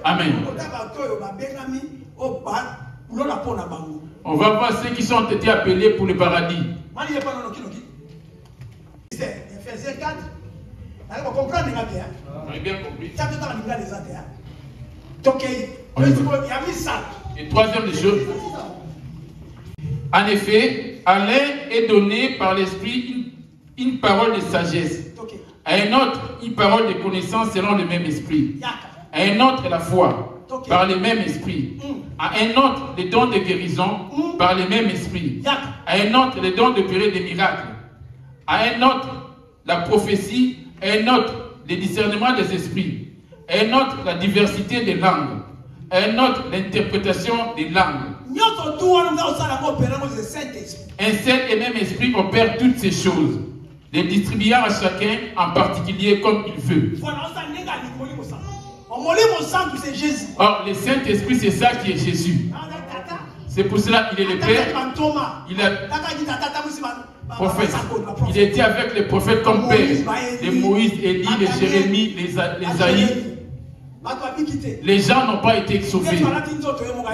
Amen. On va voir ceux qui sont été appelés pour le paradis. Ephésiens 4. Vous comprenez bien. On a bien compris. Et troisième des choses. En effet, à l'un est donné par l'esprit une parole de sagesse. À un autre, une parole de connaissance selon le même esprit. À un autre, la foi, par le même esprit. À un autre, les dons de guérison, par le même esprit. À un autre, les dons de période des miracles. À un autre, la prophétie. À un autre, le discernement des esprits. À un autre, la diversité des langues. À un autre, l'interprétation des langues. Un seul et même esprit opère toutes ces choses, les distribuant à chacun en particulier comme il veut. Or, le Saint-Esprit, c'est ça qui est Jésus. C'est pour cela qu'il est le Père. Il a prophète. Il était avec les prophètes comme Père. Les Moïse, Élie, les Jérémie, les Isaïe. Les gens n'ont pas été sauvés.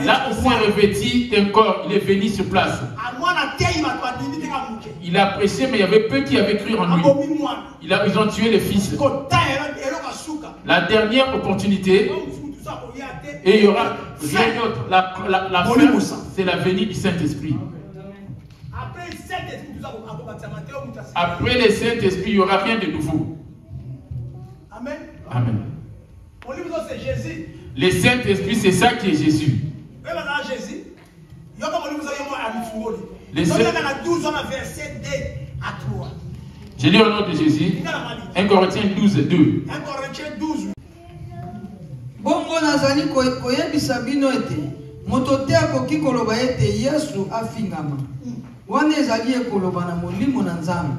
Là, il s'est revêtu d'un corps. Il est venu sur place. Il a prêché, mais il y avait peu qui avaient cru en lui. Ils ont tué les fils. La dernière opportunité, et il y aura rien d'autre. La fin, c'est la venue du Saint-Esprit. Après le Saint-Esprit, il n'y aura rien de nouveau. Amen. C'est Jésus. Le Saint-Esprit, c'est ça qui est Jésus. Jésus. Le Saint... 12 ans, verset 2 à 3. Je lis au nom de Jésus. 1 Corinthiens 12, 2. 1 Corinthiens 12. Bongo nazali koyebisa bino ete moto te akoki koloba ete Yesu afingama. Wana ezali ekoloba na molimo na Nzambe.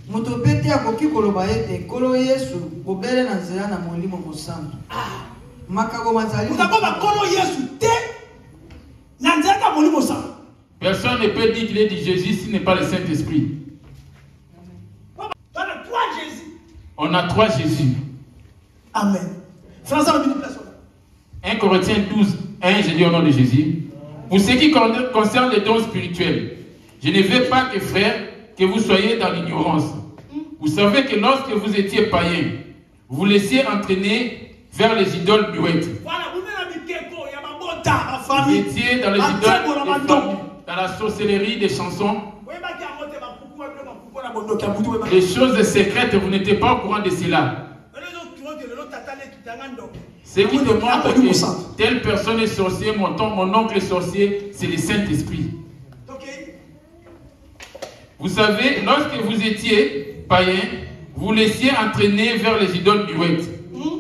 Moto pe te akoki koloba ete Nkolo Yesu bobele na nzela na molimo mosantu. Makabo mazali. Utakoba Nkolo Yesu te na nzela na molimo mosantu. Personne ne peut dire qu'il est de Jésus s'il n'est pas le Saint-Esprit. On a 3 Jésus. Amen. 1 Corinthiens 12, 1, je dis au nom de Jésus. Pour ce qui concerne les dons spirituels, je ne veux pas que frères, que vous soyez dans l'ignorance. Vous savez que lorsque vous étiez païens, vous laissiez entraîner vers les idoles muettes. Vous étiez dans les idoles, dans la sorcellerie des chansons. Les choses secrètes, vous n'étiez pas au courant de cela. Ce qui demande que telle personne est sorcier, mon oncle est sorcier, c'est le Saint-Esprit. Vous savez, lorsque vous étiez païen, vous laissiez entraîner vers les idoles muettes,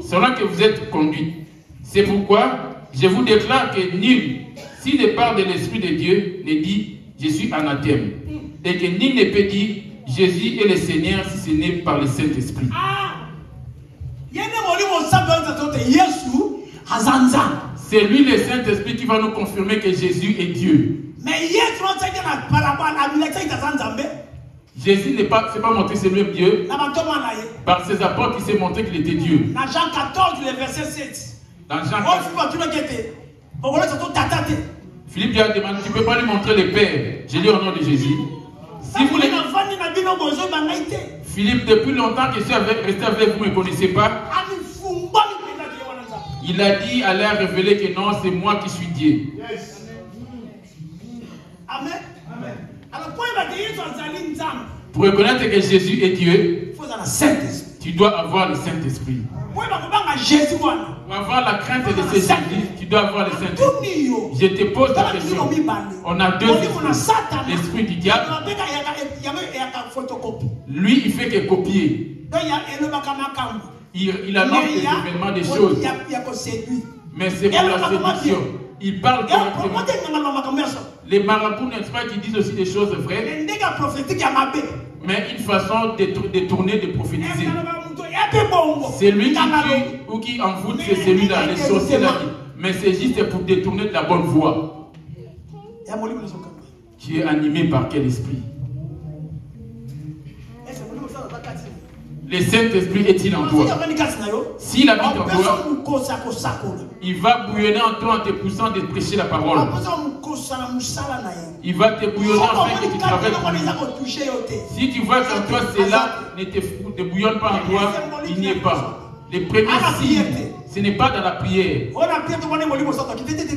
selon que vous êtes conduits. C'est pourquoi je vous déclare que nul, s'il ne parle de l'Esprit de Dieu, ne dit je suis anathème. Et que nul ne peut dire Jésus est le Seigneur si ce n'est par le Saint-Esprit. C'est lui le Saint-Esprit qui va nous confirmer que Jésus est Dieu. Jésus n'est pas montré c'est lui Dieu. Par ses apôtres, il s'est montré qu'il était Dieu. Dans Jean 14, le verset 7. Dans Jean 14. Philippe lui a demandé, tu ne peux pas lui montrer le Père. Je lis au nom de Jésus. Si vous Philippe, depuis longtemps que je suis resté avec vous, vous ne me connaissez pas. Il a dit, allez révéler que non, c'est moi qui suis Dieu. Yes. Amen. Amen. Pour reconnaître que Jésus est Dieu, tu dois avoir le Saint-Esprit. Pour avoir la crainte de ces Jésus, tu dois avoir le Saint-Esprit. Je te pose la question. On a 2 esprits. L'esprit du diable. Lui, il fait que copier. Il annonce des événements, des choses. Mais c'est pour la séduction. Il parle correctement. Les marabouts, n'est-ce pas, qui disent aussi des choses vraies. Mais une façon détournée de prophétiser. C'est lui qui tue ou qui envoûte, c'est celui-là, les sorciers là. Mais c'est juste pour détourner de la bonne voie. Tu es animé par quel esprit? Le Saint-Esprit est-il en toi? S'il habite en toi, il va bouillonner en toi en te poussant de prêcher la parole. Il va te bouillonner afin que tu travailles pour lui. Si tu vois qu'en toi cela ne te bouillonne pas en toi, il n'y est pas. Les premiers signes, ce n'est pas dans la prière.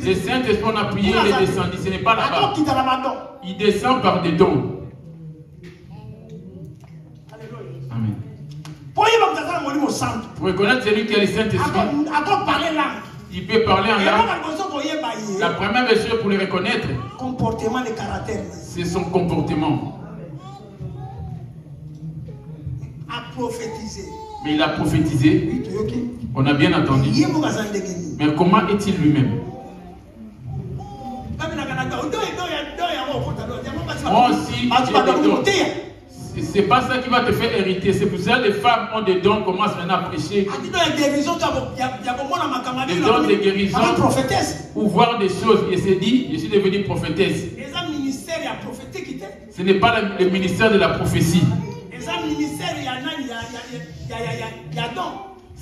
Le Saint-Esprit, on a prié, il est descendu. Ce n'est pas là-bas. Il descend par des dons. Amen. Pour reconnaître celui qui a le Saint-Esprit, il peut parler en langue. La première mesure pour le reconnaître, c'est son comportement. Mais il a prophétisé. On a bien entendu. Mais comment est-il lui-même? Moi aussi, j'ai des dons. C'est pas ça qui va te faire hériter. C'est pour ça que les femmes ont des dons, commencent maintenant à prêcher. Des dons de guérison. Ou voir des choses. Et c'est dit, je suis devenue prophétesse. Ce n'est pas le ministère de la prophétie.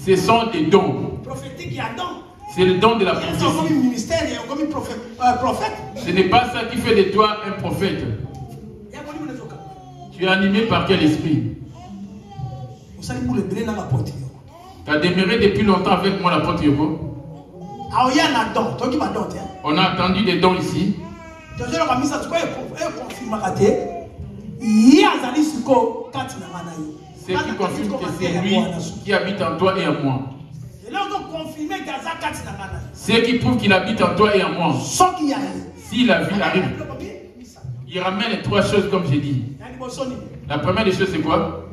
Ce sont des dons. C'est le don de la prophétie. Ce n'est pas ça qui fait de toi un prophète. Tu es animé par quel esprit? Tu as demeuré depuis longtemps avec moi, l'apôtre Yoko. On a entendu des dons ici. C'est qui confirme que c'est lui qui habite en toi et en moi. Ce qui prouve qu'il habite en toi et en moi. Si la vie arrive, il ramène les 3 choses comme j'ai dit. La première des choses, c'est quoi?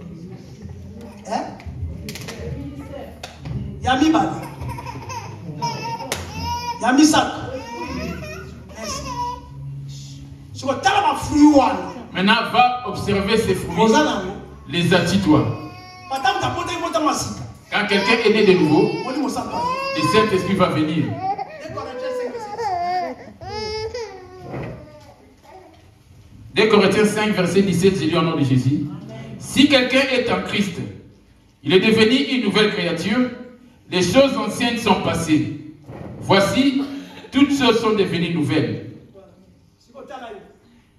Maintenant, va observer ces fruits. Les as-tu-toi? Quand quelqu'un est né de nouveau, le Saint-Esprit va venir. 2 Corinthiens 5, verset 17, j'ai lu au nom de Jésus. Si quelqu'un est en Christ, il est devenu une nouvelle créature, les choses anciennes sont passées. Voici, toutes choses sont devenues nouvelles.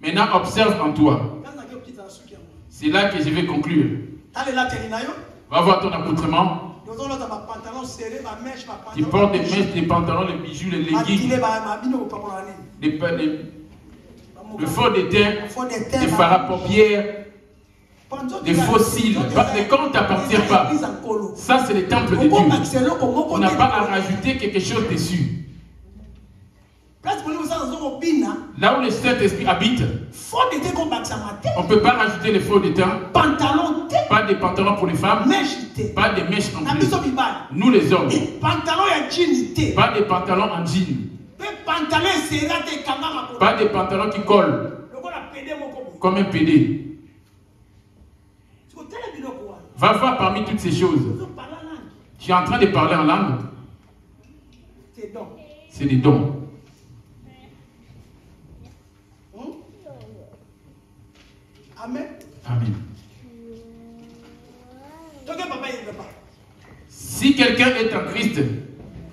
Maintenant, observe en toi. C'est là que je vais conclure. Va voir ton accoutrement. Tu portes des mèches, des pantalons, les bijoux, les leggings, le faux déteint, des fards à paupières, des fossiles. Parce que quand on ne t'appartient pas, ça c'est le temple de Dieu. On n'a pas à rajouter quelque chose dessus. Là où le Saint-Esprit habite, on ne peut pas rajouter les faux déteints, pas des pantalons pour les femmes, pas des mèches en plus. Nous les hommes, pas des pantalons en jean, pas des pantalons qui collent comme un PD. Va voir parmi toutes ces choses. Tu es en train de parler en langue. C'est des dons. Amen. Amen. Si quelqu'un est en Christ,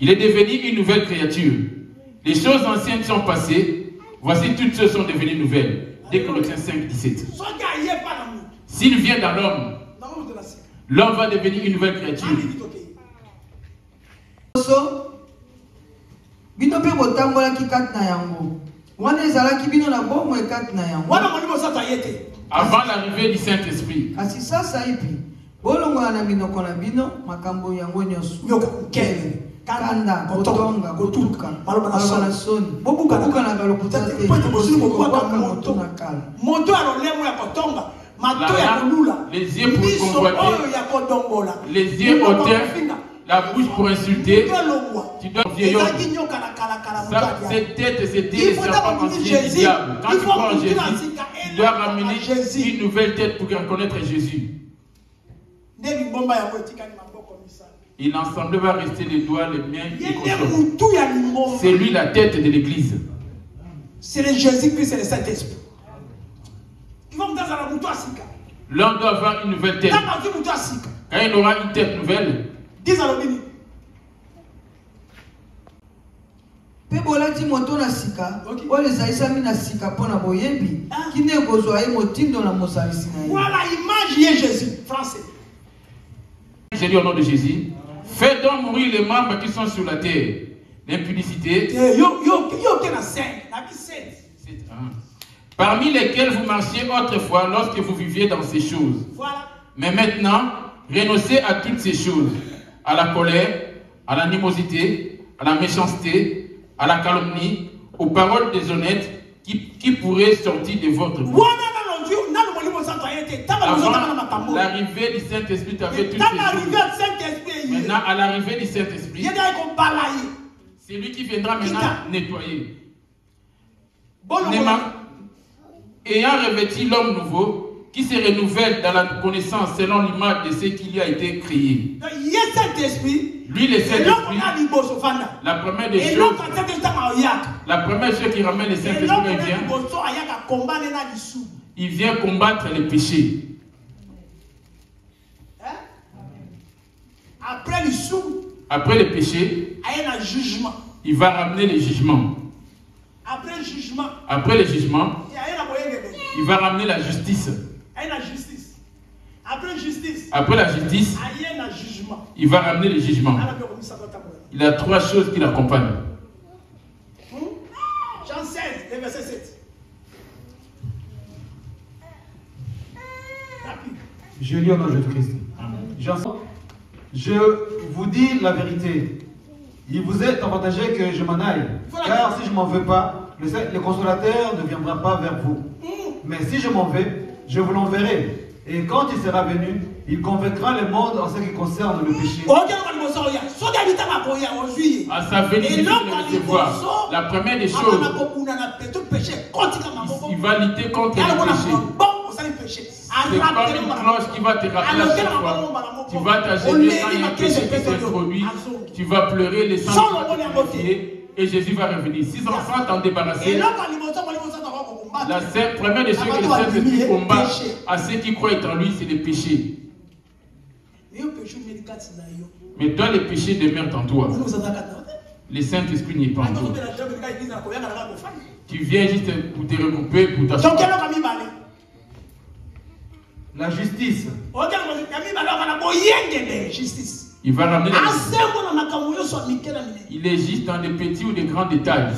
il est devenu une nouvelle créature. Les choses anciennes sont passées. Voici, toutes choses sont devenues nouvelles. 2 Corinthiens 5, 17. S'il vient dans l'homme, l'homme va devenir une nouvelle créature. Avant l'arrivée du Saint-Esprit. Les yeux pour convoiter, les yeux hautains, la bouche pour insulter. Tu dois vieillir. Cette tête, c'était les serpents anciens du diable. Quand tu crois en Jésus, tu dois ramener une nouvelle tête pour reconnaître Jésus. Et l'ensemble va rester les doigts, les mains, les cochons. C'est lui la tête de l'église. C'est le Jésus-Christ, c'est le Saint-Esprit. L'homme doit avoir une nouvelle tête. Quand il aura une tête nouvelle, voilà imagine Jésus, français. J'ai dit au nom de Jésus, fais donc mourir les membres qui sont sur la terre. L'impudicité, parmi lesquels vous marchiez autrefois lorsque vous viviez dans ces choses. Mais maintenant, renoncez à toutes ces choses, à la colère, à l'animosité, à la méchanceté, à la calomnie, aux paroles déshonnêtes qui pourraient sortir de votre bouche. Avant l'arrivée du Saint-Esprit, tu avais toutes ces choses. Maintenant, à l'arrivée du Saint-Esprit, c'est lui qui viendra maintenant nettoyer. Ayant revêtu l'homme nouveau, qui se renouvelle dans la connaissance selon l'image de ce qui lui a été créé. Lui, le Saint-Esprit, la première des choses, la première chose qui ramène le Saint-Esprit, il vient combattre les péchés. Après le péché, il va ramener le jugement. Après le jugement, il va ramener la justice. Après la justice, il va ramener le jugement. Il a 3 choses qui l'accompagnent. Jean 16, verset 7. Je lis au nom de Jésus-Christ. Jean Je vous dis la vérité. Il vous est avantageux que je m'en aille. Car si je m'en vais pas, le consolateur ne viendra pas vers vous. Mais si je m'en vais, je vous l'enverrai. Et quand il sera venu, il convaincra le monde en ce qui concerne le péché. À sa venue, il va le recevoir. La première des choses, il va lutter contre le péché. C'est comme une cloche qui va te rappeler à chaque fois. Tu vas t'agiter quand il y a un péché qui s'introduit. Tu vas pleurer, les sangs vont te purifier et Jésus va revenir. Si son sang t'en débarrasser, la première des choses que le Saint-Esprit combat à ceux qui croient être en lui, c'est le péché. Mais toi, le péché demeure en toi. Le Saint-Esprit n'est pas en toi. Tu viens juste pour te regrouper, pour t'asseoir. La justice. Il va ramener la justice. Il est juste dans des petits ou des grands détails.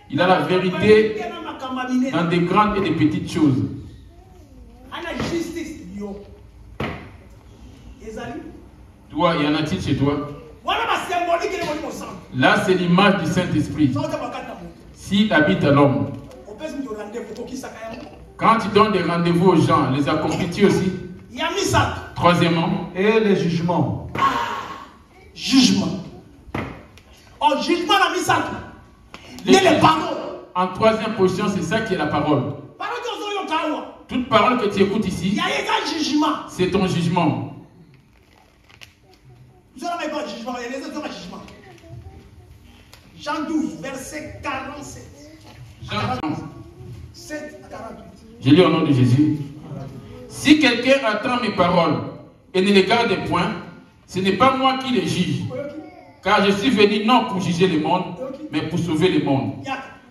Il a la vérité dans des grandes et des petites choses. Toi, y en a-t-il chez toi? Là, c'est l'image du Saint-Esprit. S'il habite à l'homme, quand tu donnes des rendez-vous aux gens, les accomplis-tu aussi? Troisièmement, et les jugements. Jugement. Oh, jugement la misate. Les paroles. En troisième position, c'est ça qui est la parole. Toute parole que tu écoutes ici, c'est ton jugement. Jean 12, verset 47. Jean 12. 7 à 48. Je lis au nom de Jésus. Si quelqu'un attend mes paroles et ne les garde point, ce n'est pas moi qui les juge. Car je suis venu non pour juger le monde, mais pour sauver le monde.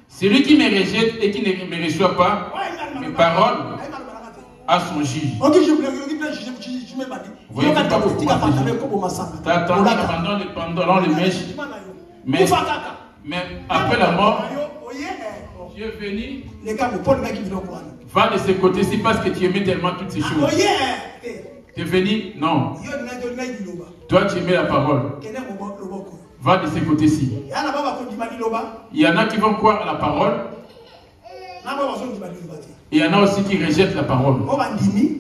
Celui qui me rejette et qui ne me reçoit pas mes paroles a son juge. Vous voyez pas pourquoi tu attends pendant les mèches. Mais après la mort, tu es venu. Va de ce côté-ci parce que tu aimais tellement toutes ces choses. Tu es venu? Non. Toi, tu aimais la parole. Va de ce côté-ci. Il y en a qui vont croire à la parole. Et il y en a aussi qui rejettent la parole.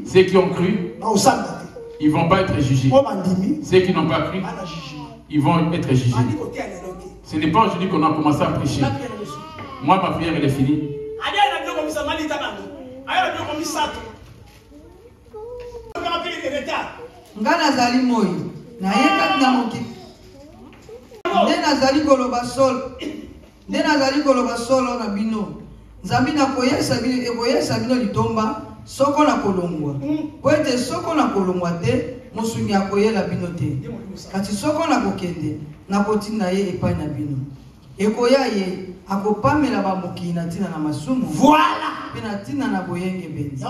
Ceux qui ont cru, ils ne vont pas être jugés. Ceux qui n'ont pas cru, ils vont être jugés. Ce n'est pas aujourd'hui qu'on a commencé à prêcher. Moi, ma prière, elle est finie. Nga nazali moi na yeka na moki nde nazali koloba solo na bino nzambi na koyesa bino litomba soko na kolongwa po ete soko na kolongwa te mosungi akoyela bino te kati soko na kokende na kotinda ye epai na bino ekoya ye akopamela bamokili na ntina na masumu voilà pe na ntina na boyenge benzi.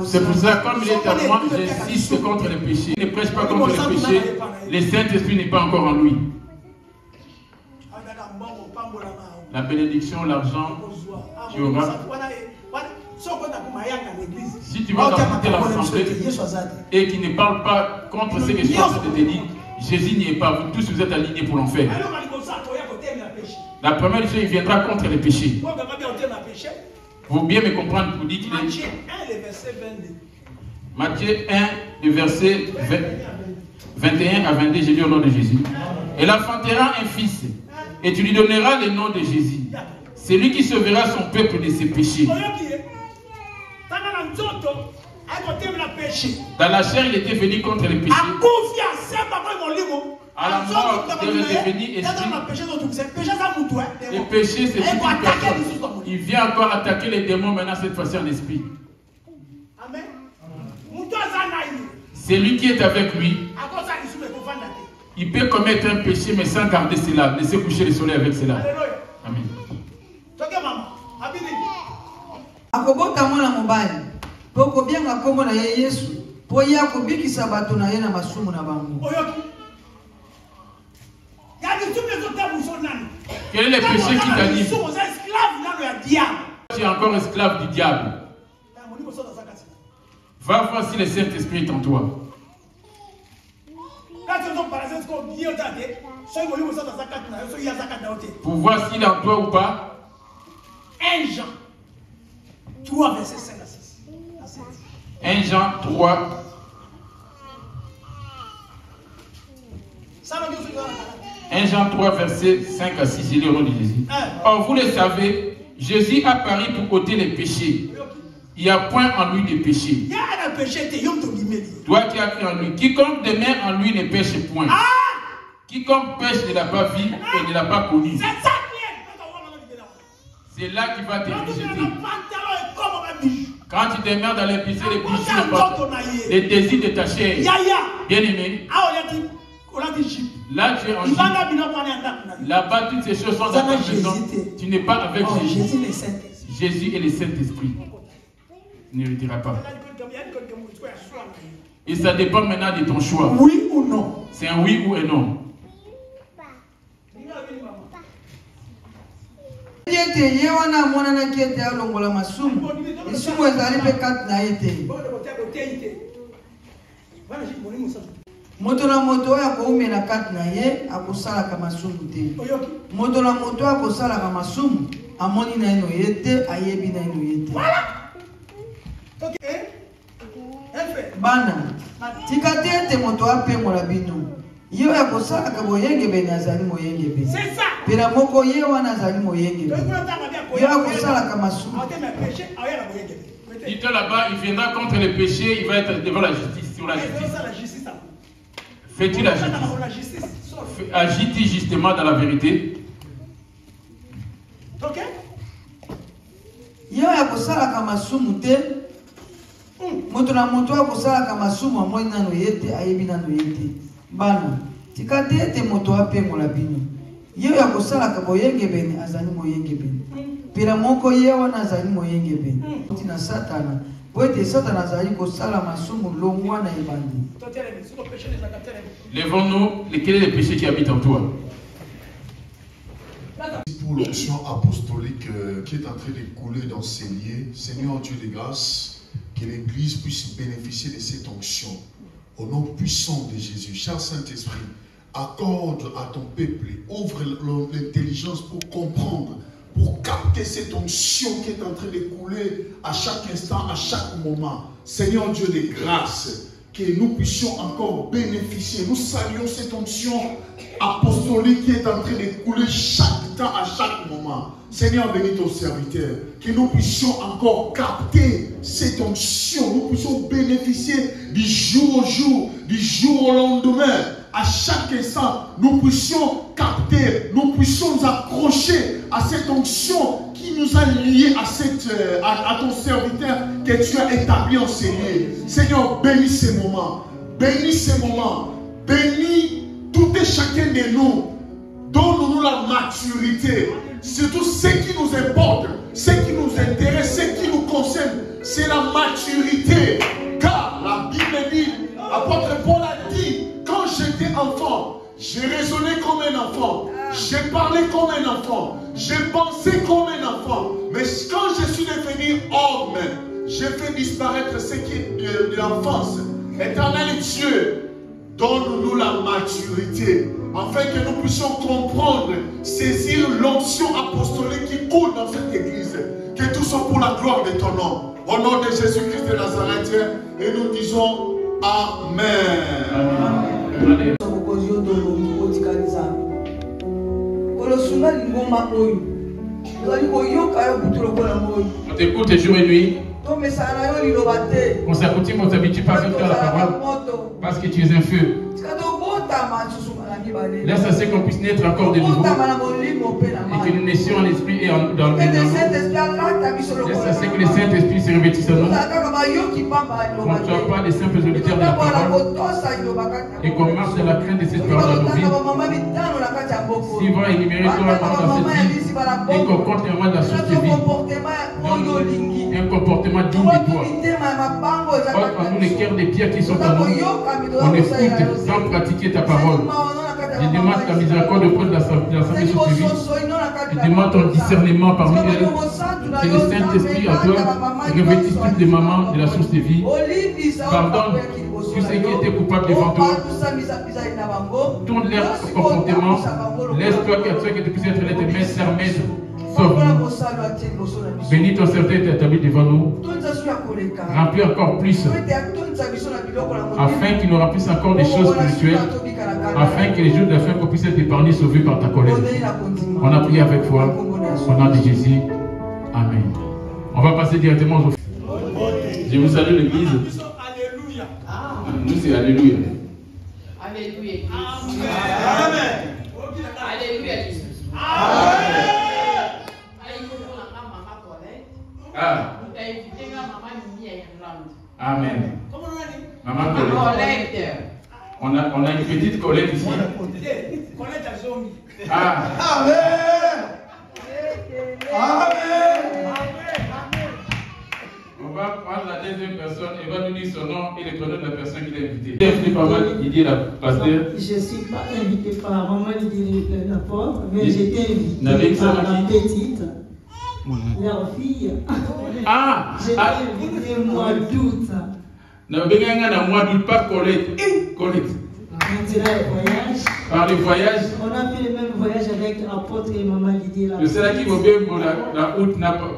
C'est pour ça, comme il est à moi, j'insiste contre le péché. Il ne prêche pas contre le péché. Le Saint-Esprit n'est pas encore en lui. La bénédiction, l'argent, tu auras. Si tu vas t'apporter la santé et qui ne parle pas contre ce que je suis en train de te dire, Jésus n'y est pas. Vous tous, vous êtes alignés pour l'enfer. La première chose, il viendra contre le péché. Vous bien me comprendre pour dire qu'il est. Matthieu 1, le verset 21 à 22, j'ai dit au nom de Jésus. Elle enfantera un fils, et tu lui donneras le nom de Jésus. C'est lui qui sauvera son peuple de ses péchés. Dans la chair, il était venu contre le péché. À la mort, il est devenu esprit. Le péché, c'est une personne. Il vient encore attaquer les démons maintenant, cette fois-ci en esprit. C'est lui qui est avec lui. Il peut commettre un péché, mais sans garder cela. Laisser coucher le soleil avec cela. Amen. Akobota mwana mobali poko bianga kombo na ye Yesu po ya kobikisa bato na ye na masumu na bango. Quel est le péché qui t'anime? Tu es encore esclave du diable. Va voir si le Saint-Esprit est en toi. Pour voir s'il est en toi ou pas. 1 Jean 3, verset 5 à 6. 1 Jean 3. 1 Jean 3, verset 5 à 6, il est au nom de Jésus. Or, vous le savez, Jésus a paru pour ôter les péchés. Il n'y a point en lui de péché. Toi qui as cru en lui. Quiconque demeure en lui ne pêche point. Quiconque pêche ne l'a pas vu et ne l'a pas connu. C'est là qu'il va te rejeter. Quand tu demeures dans les péchés, les bijoux, les désirs de ta chair. Bien aimé. Là, tu es en Jésus. Là-bas, toutes ces choses sont dans ta maison. Tu n'es pas avec Jésus. Jésus est le Saint-Esprit. Tu ne le diras pas. Et ça dépend maintenant de ton choix. Oui ou non? C'est un oui ou un non. Moto na moto ya koume na kati na ye akosala ka masumu te. Moto na moto akosala ka masumu amoni na ino yete ayebi na ino yete. OK. Bana tikate ete moto apengola bino. Yo ya kosala ka boyenge be nazali moyenge be. C'est ça. Pela moko ye wana azali moyenge be. Yo ya kosala ka masumu. Dis-toi là-bas, il viendra contre le péché, il va être devant la justice, sur la justice. Fais-tu la justice? Agis-tu justement dans la vérité? OK? Yo ya kosala ka masumu te. Moto na moto akosala ka masumu amoni nano yete ayebi nano yete. Bana tikate ete moto apengola bino. Yo ya kosala ka boyenge bene azali moyenge bene. Pela moko ye wana azali moyenge bene. Tina satana. Poete satana azali kosala masumu longwa na ebandi. Lèvons-nous, quel est le péché qui habite en toi? Pour l'onction apostolique qui est en train de couler dans ces lieux, Seigneur Dieu de grâce, que l'Église puisse bénéficier de cette onction. Au nom puissant de Jésus, cher Saint-Esprit, accorde à ton peuple, ouvre l'intelligence pour comprendre, pour capter cette onction qui est en train de couler à chaque instant, à chaque moment. Seigneur Dieu de grâce, que nous puissions encore bénéficier. Nous saluons cette onction apostolique qui est en train de couler chaque temps, à chaque moment. Seigneur, bénis ton serviteur. Que nous puissions encore capter cette onction. Nous puissions bénéficier du jour au jour, du jour au lendemain. À chaque instant, nous puissions capter, nous puissions nous accrocher à cette onction qui nous a liés à ton serviteur que tu as établi en ces lieux. Seigneur, bénis ces moments. Bénis ces moments. Bénis tout et chacun de nous. Donne-nous la maturité. Surtout ce qui nous importe, ce qui nous intéresse, ce qui nous concerne, c'est la maturité. Car la Bible dit, l'apôtre Paul a dit, quand j'étais enfant, j'ai raisonné comme un enfant, j'ai parlé comme un enfant, j'ai pensé comme un enfant. Mais quand je suis devenu homme, j'ai fait disparaître ce qui est de l'enfance. Éternel Dieu, donne-nous la maturité, afin que nous puissions comprendre, saisir l'onction apostolique qui coule dans cette église. Que tout soit pour la gloire de ton nom. Au nom de Jésus-Christ de Nazareth, et nous disons Amen. Amen. On t'écoute jour et nuit. On s'aboutit, on s'habitue pas à faire la parole parce que tu es un feu. Laisse à ce qu'on puisse naître encore de nouveau et que nous naissions en esprit et dans le monde. Laisse à ce que le Saint-Esprit se revêtisse en nous. Qu'on ne soit pas des simples auditeurs de la parole et qu'on marche dans la crainte de cette parole dans nos vies. Si va énumérer toi dans cette vie et qu'on compte les moments de la source de vie. Un comportement digne de toi. Porte en nous les cœurs des pierres qui sont en nous. On écoute sans pratiquer ta parole. Je demande ta miséricorde auprès de l'Assemblée sur tes vies. Je demande ton discernement parmi elles Que le Saint-Esprit en toi revêtisse toutes les mamans de la source de vie. Pardonne tous ceux qui étaient coupables devant toi. Tourne leur comportement. Laisse-toi que tu puisses être là, tes mains sermées. Sauve-nous. Bénis ton serviteur établi devant nous. Remplis encore plus. Afin qu'il nous remplisse encore des choses spirituelles. Afin que les jours de la fin qu'on puisse être épargnés, sauvés par ta colère. On a prié avec foi. Au nom de Jésus. Amen. On va passer directement au... Je vous salue l'église. Nous c'est Alléluia. Alléluia. Amen. Alléluia. Amen. Maman Colette. On a une petite Colette ici. Ah. Amen. Amen. On va prendre la deuxième personne et va nous dire son nom et le prénom de la personne qui l'a invité. Bienvenue Maman Didier la pasteur. Je ne suis pas invité par Maman Didier la pauvre, mais j'étais invité par la petite. Leur fille. Ah! J'étais invité au mois d'août. Mois d'août, pas Colette. Colette. Par le voyage. On a fait le même voyage avec l'apôtre et Maman Didier la pauvre. Je sais qui va bien pour la route n'a pas.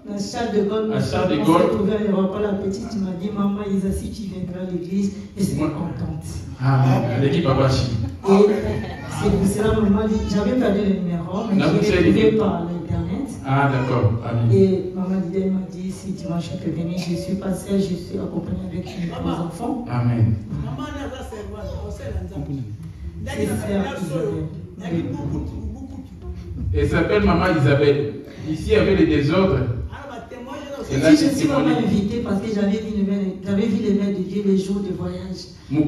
À Charles de Gaulle, à Charles de Gaulle. On s'est trouvé à l'aéroport, la petite m'a dit, maman Isa, si tu viendras à l'église, et j'étais contente. Ah, l'équipe a bâchi. C'est pour cela, maman, j'avais perdu le numéro, mais je l'ai trouvé par l'internet. Ah, d'accord. Amen. Et maman Didier m'a dit, si dimanche tu peux venir, je suis passée, je suis accompagnée avec mes trois enfants. Amen. Maman n'a pas elle s'appelle Maman Isabelle. Ici, il y avait les désordres. Et là, je suis vraiment invitée parce que j'avais vu les mains de Dieu les jours de voyage. Il y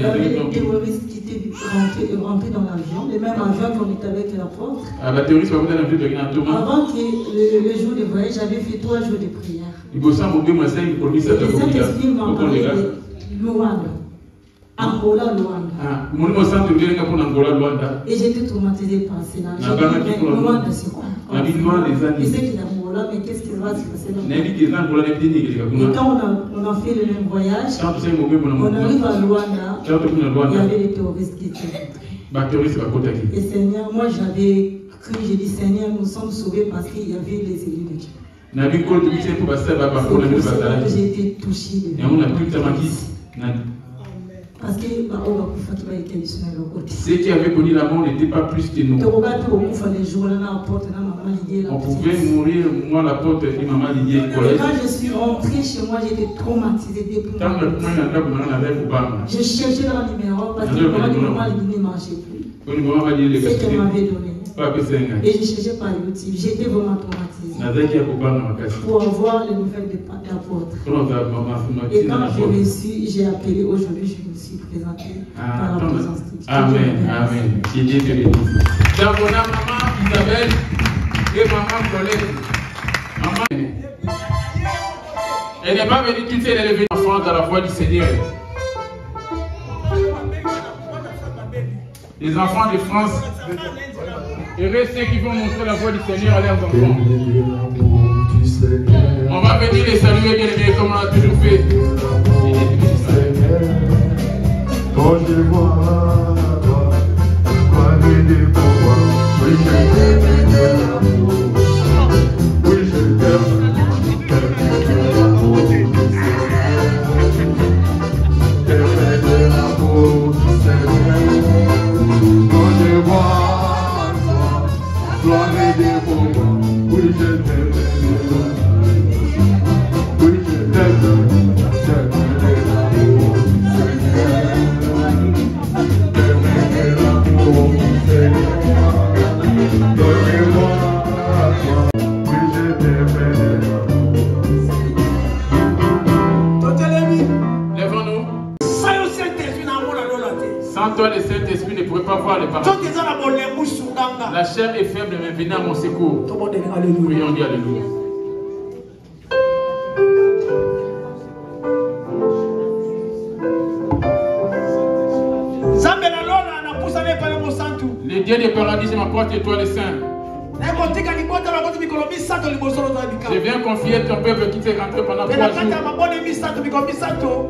avait des terroristes qui étaient rentrés dans l'avion, le même avion qu'on était avec l'apôtre. Avant que le jour de voyage, j'avais fait 3 jours de prière. Et le Saint-Esprit m'a parlé de Luanda. Angola, Luanda. Et j'étais traumatisée par cela. J'ai dit, mais Luanda, c'est quoi? Je sais qu'il est Angola, mais qu'est-ce qui va se passer là? Et quand on a fait le même voyage, on arrive à Luanda, il y avait des terroristes qui étaient. Et Seigneur, moi j'avais cru, j'ai dit, Seigneur, nous sommes sauvés parce qu'il y avait les élus de Dieu. C'est pour cela que j'ai été touchée. Parce que ceux qui avaient connu la mort n'étaient pas plus que nous. On pouvait mourir, moi, la porte et Maman Didier. Quand je suis rentrée chez moi, j'étais traumatisée. Je cherchais leur numéro parce que Maman Didier ne marchait plus. C'est ce qu'elle m'avait donné. Et je cherchais par YouTube. J'étais vraiment traumatisée. Pour avoir les nouvelles de l'apôtre. Et quand j'ai reçu, j'ai appelé aujourd'hui, je me suis présentée par la présence de Dieu. Amen, amen. Qui Dieu te bénisse. Donc on a Maman Isabelle et Maman Colette. Maman, elle n'est pas venue toute seule, elle est venue enfant dans la voie du Seigneur. Les enfants de France, heureux ceux qui vont montrer la voie du Seigneur à leurs enfants. On va venir les saluer bien aimés comme on a toujours fait. Quand je vois des pouvoirs, oui je t'aime de l'amour, oui je t'aime de l'amour du Seigneur. Quand je vois toi, des pouvoirs, oui je t'aime de l'amour, oui je t'aime de l'amour du Seigneur. Lèvons-nous. Sans toi, le Saint-Esprit ne pourrait pas voir les paroles. La chair est faible, mais venez à mon secours. Prions Dieu, alléluia. Le Dieu des paradis, je m'apporte et toi les saints. Je viens confier ton peuple qui s'est rentré pendant 3 jours.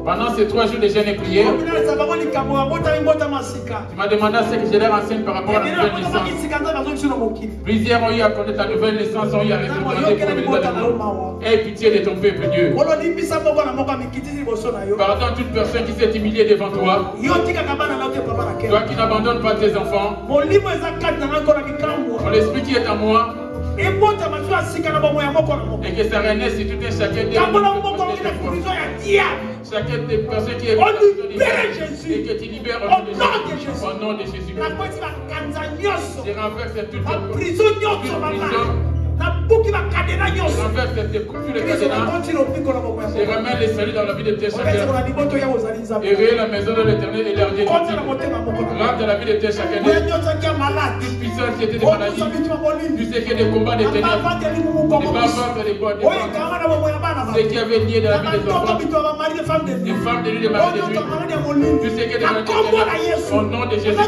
Pendant ces 3 jours de jeûne et prière, tu m'as demandé ce que je leur enseigne par rapport à la nouvelle naissance. Plusieurs ont eu à connaître la nouvelle naissance, ont eu à répondre des problèmes. Aie pitié de ton peuple, Dieu. Pardonne toute personne qui s'est humiliée devant toi. Toi qui n'abandonnes pas tes enfants. Mon esprit qui est en moi. Et que ça renaisse sur tout un chacun chacun des personnes qui est et que tu libères au nom de Jésus. Je renverse toute prison. Je renverse cette coupure de cadenas. Je remets les saluts dans la vie de tes chacun. Et réveille la maison de l'Éternel et leur Dieu. Rentre dans la vie de tes chacun. Toute puissance qui était des maladies. Tu sais qu'il y a des combats des ténèbres. Des barbares et des bois. Ceux qui avaient nié dans la vie des enfants. Des femmes de nuit, des maris de nuit. Tu sais qu'il y a des maladies. Au nom de Jésus.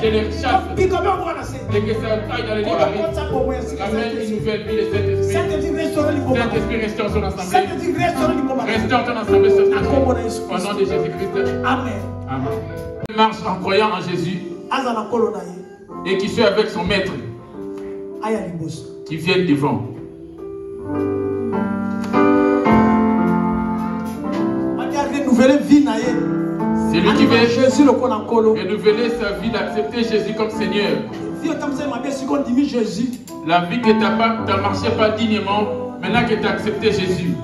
Je les chasse. Et que ça aille dans les débarris. Amen. Une nouvelle vie de Saint-Esprit. Saint-Esprit, restaure son assemblée. Restaure ton assemblée ce matin. Au nom de Jésus-Christ. Amen. Amen. Il marche en croyant en Jésus. Et qui suit avec son maître. Qui viennent devant. C'est lui qui veut renouveler sa vie, d'accepter Jésus comme Seigneur. La vie que tu n'as marché pas dignement, maintenant que tu as accepté Jésus.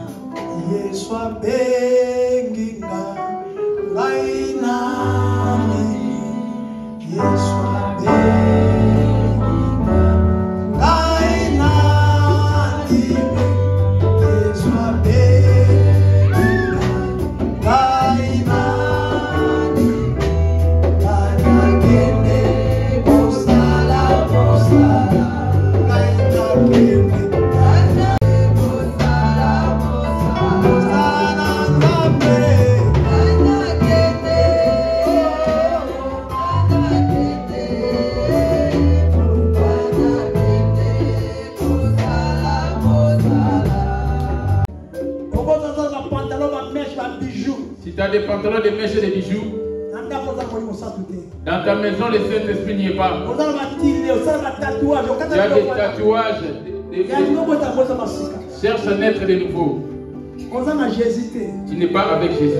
Si tu as des pantalons, des mèches et des bijoux, dans ta maison, le Saint-Esprit n'y est pas. Tu as des tatouages. Cherche à naître de nouveau. Tu n'es pas avec Jésus.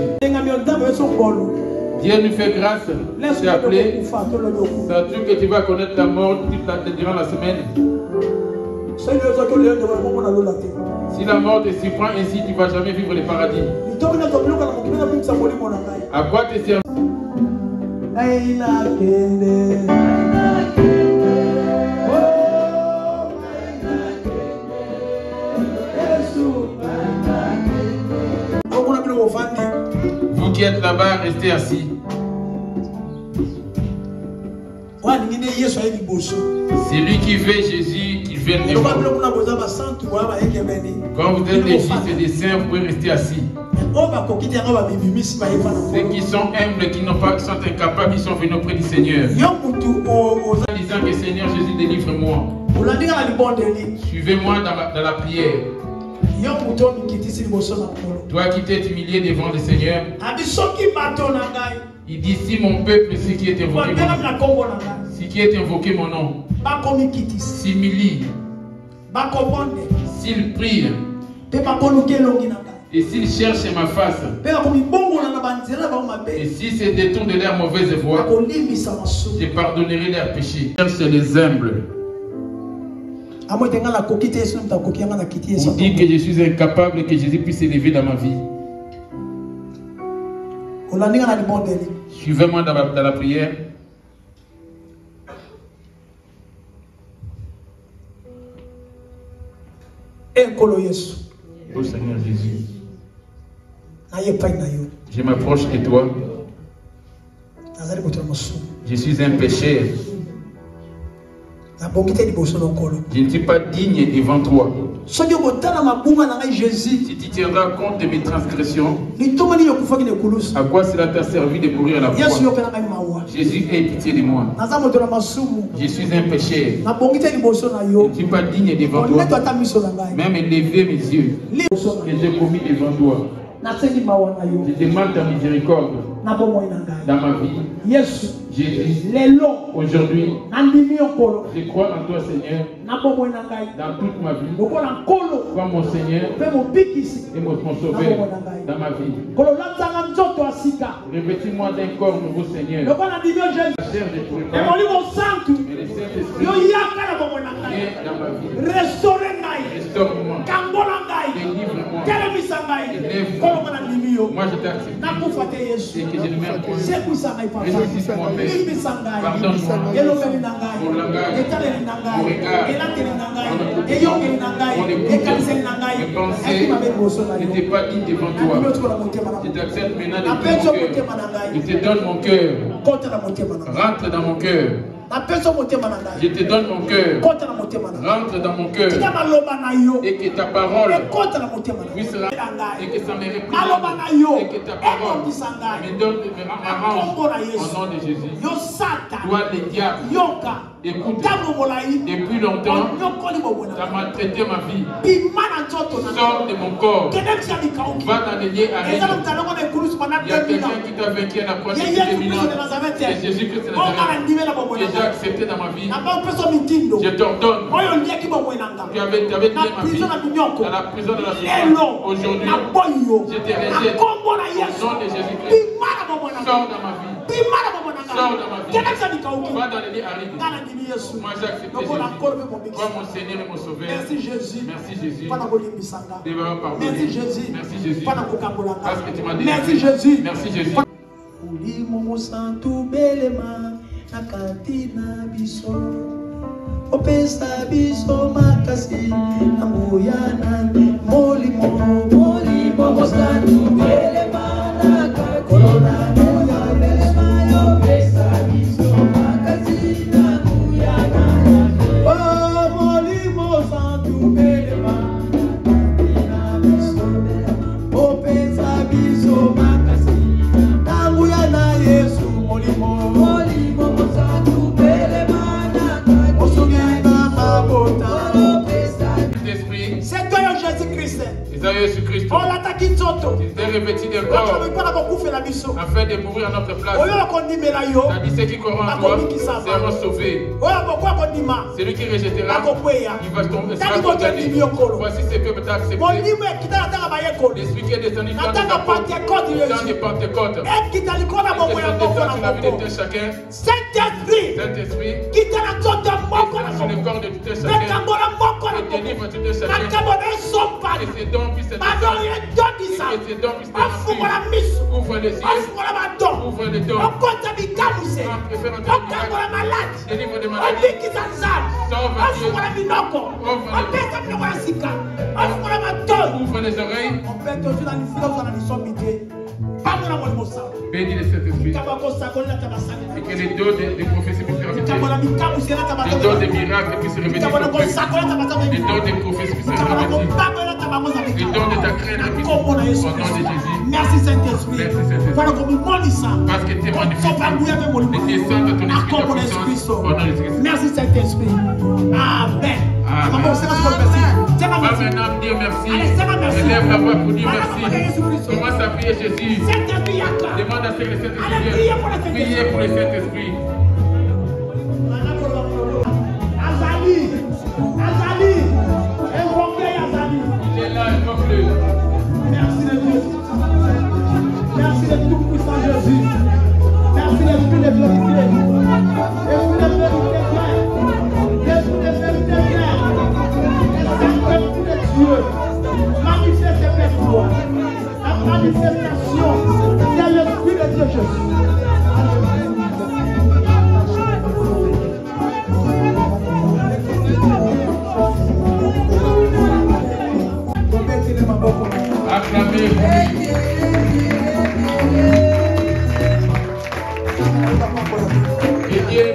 Dieu nous fait grâce. Tu es appelé. Ça veut que tu vas connaître la mort durant la semaine. Si la mort te surprend ainsi, tu ne vas jamais vivre le paradis. À quoi te sert? Vous qui êtes là-bas, restez assis. C'est lui qui veut Jésus, qui vient de vous. Quand vous êtes des fils et des saints, vous pouvez rester assis. Ceux qui sont humbles, qui n'ont pas, qui sont incapables, qui sont venus auprès du Seigneur. En disant que Seigneur Jésus, délivre-moi. Suivez-moi dans la prière. Toi qui t'es humilié devant le Seigneur. Il dit, si mon peuple, ce qui est invoqué mon nom, ce qui est invoqué mon nom, s'humilie, s'il prie, et s'il cherche ma face, et s'ils se détournent de leur mauvaise voie, je pardonnerai leurs péchés. Cherche les humbles. Vous dites que je suis incapable et que Jésus puisse s'élever dans ma vie. Suivez-moi dans la prière. Oh Seigneur Jésus, je m'approche de toi. Je suis un pécheur. Je ne suis pas digne devant toi. Si tu tiendras compte de mes transgressions, à quoi cela t'a servi de mourir à la croix? Jésus, aie pitié de moi. Je suis un pécheur. Je ne suis pas digne devant toi. Même lever mes yeux que j'ai commis devant toi. Je demande ta miséricorde dans ma vie. Jésus, aujourd'hui, je crois en toi, Seigneur, dans toute ma vie. Sois mon Seigneur et mon Sauveur dans ma vie. Revêtis-moi d'un corps nouveau, Seigneur. La chair de tout le corps, et le Saint-Esprit viens dans ma vie. Restaure-moi. Délivre-moi. Élève-moi. Moi, je t'accepte et que je ne m'aime point. Ressuscite moi-même. Pardonne-moi mon langage, mon regard, mon écoute, mes pensées n'étaient pas dites devant toi. Je t'accepte maintenant de tout mon cœur. Je te donne mon cœur. Rentre dans mon cœur. Je te donne mon cœur. Rentre dans mon cœur. Et que ta parole puisse rentrer. Et que ça me représente. Et que ta parole m'arrange au nom de Jésus. Toi, le diable, écoute, depuis longtemps, tu as maltraité ma vie. Sors de mon corps. Va dans les liens arrêtés. Il y a quelqu'un qui t'a vaincu à la croix de Jésus-Christ de Nazareth. Que j'ai accepté dans ma vie. Je t'ordonne. Tu avais lié ma vie dans la prison de la souffrance. Aujourd'hui, je te rejette au nom de Jésus-Christ. Sors dans ma vie. Sors dans ma vie. Va dans les liens arrêtés. Moi j'ai accepté Jésus. Toi mon Seigneur et mon Sauveur. Merci Jésus. Merci Jésus. Merci Jésus. Merci Jésus. Parce que tu m'as dit. Merci Jésus. Merci Jésus. Nakatina biso opesa biso makasi amuyana molimo mosantu belema nakakolona moya belema opesa biso makasi amuyana oh molimo santu belema nakatina biso opesa biso makasi amuyana Yesu molimo c'est toi Jésus-Christ. Jésus-Christ. On l'attaque Nzoto. Il est revêtu d'un corps afin de mourir à notre place. Tandis ceux qui croient en toi seront sauvés. Celui qui rejettera, il va tomber, sera condamné. Voici ce peuple t'a accepté. L'Esprit qui est descendu dans le temps de Pentecôte. Et qui est descendu dans la vie de tout chacun. Saint-Esprit qui est dans le corps de tout chacun. Et délivre tout chacun. Et ses dons puissent être ouvre les yeux, ouvre les dons, délivre des maladies, sauve ouvre les oreilles, bénis les Saint-Esprit, et que les dons de prophéties puissent se remettre, les dons de miracles puissent se remettre, les dons de prophéties puissent se remettre, les dons de ta crainte puissent au nom de Jésus. Merci Saint-Esprit. Parce que tu es magnifique. Et tu es saint de ton esprit de puissance au nom de Jésus. Merci Saint-Esprit. Amen. Va maintenant dire merci. Élève la voix pour dire merci. Commence à prier Jésus. Demande à ce que le Saint-Esprit vienne. Priez pour le Saint-Esprit. Azali. Invoquez Azali. Il est là, invoque-le. Merci de Dieu. Merci de tout puissant Jésus. Merci l'Esprit de vérité. Esprit de vérité claire. Esprit de vérité claire. Esprit de Dieu. Manifeste tes toi. La manifestation de l'Esprit de Dieu Jésus. Acclamez. Que Dieu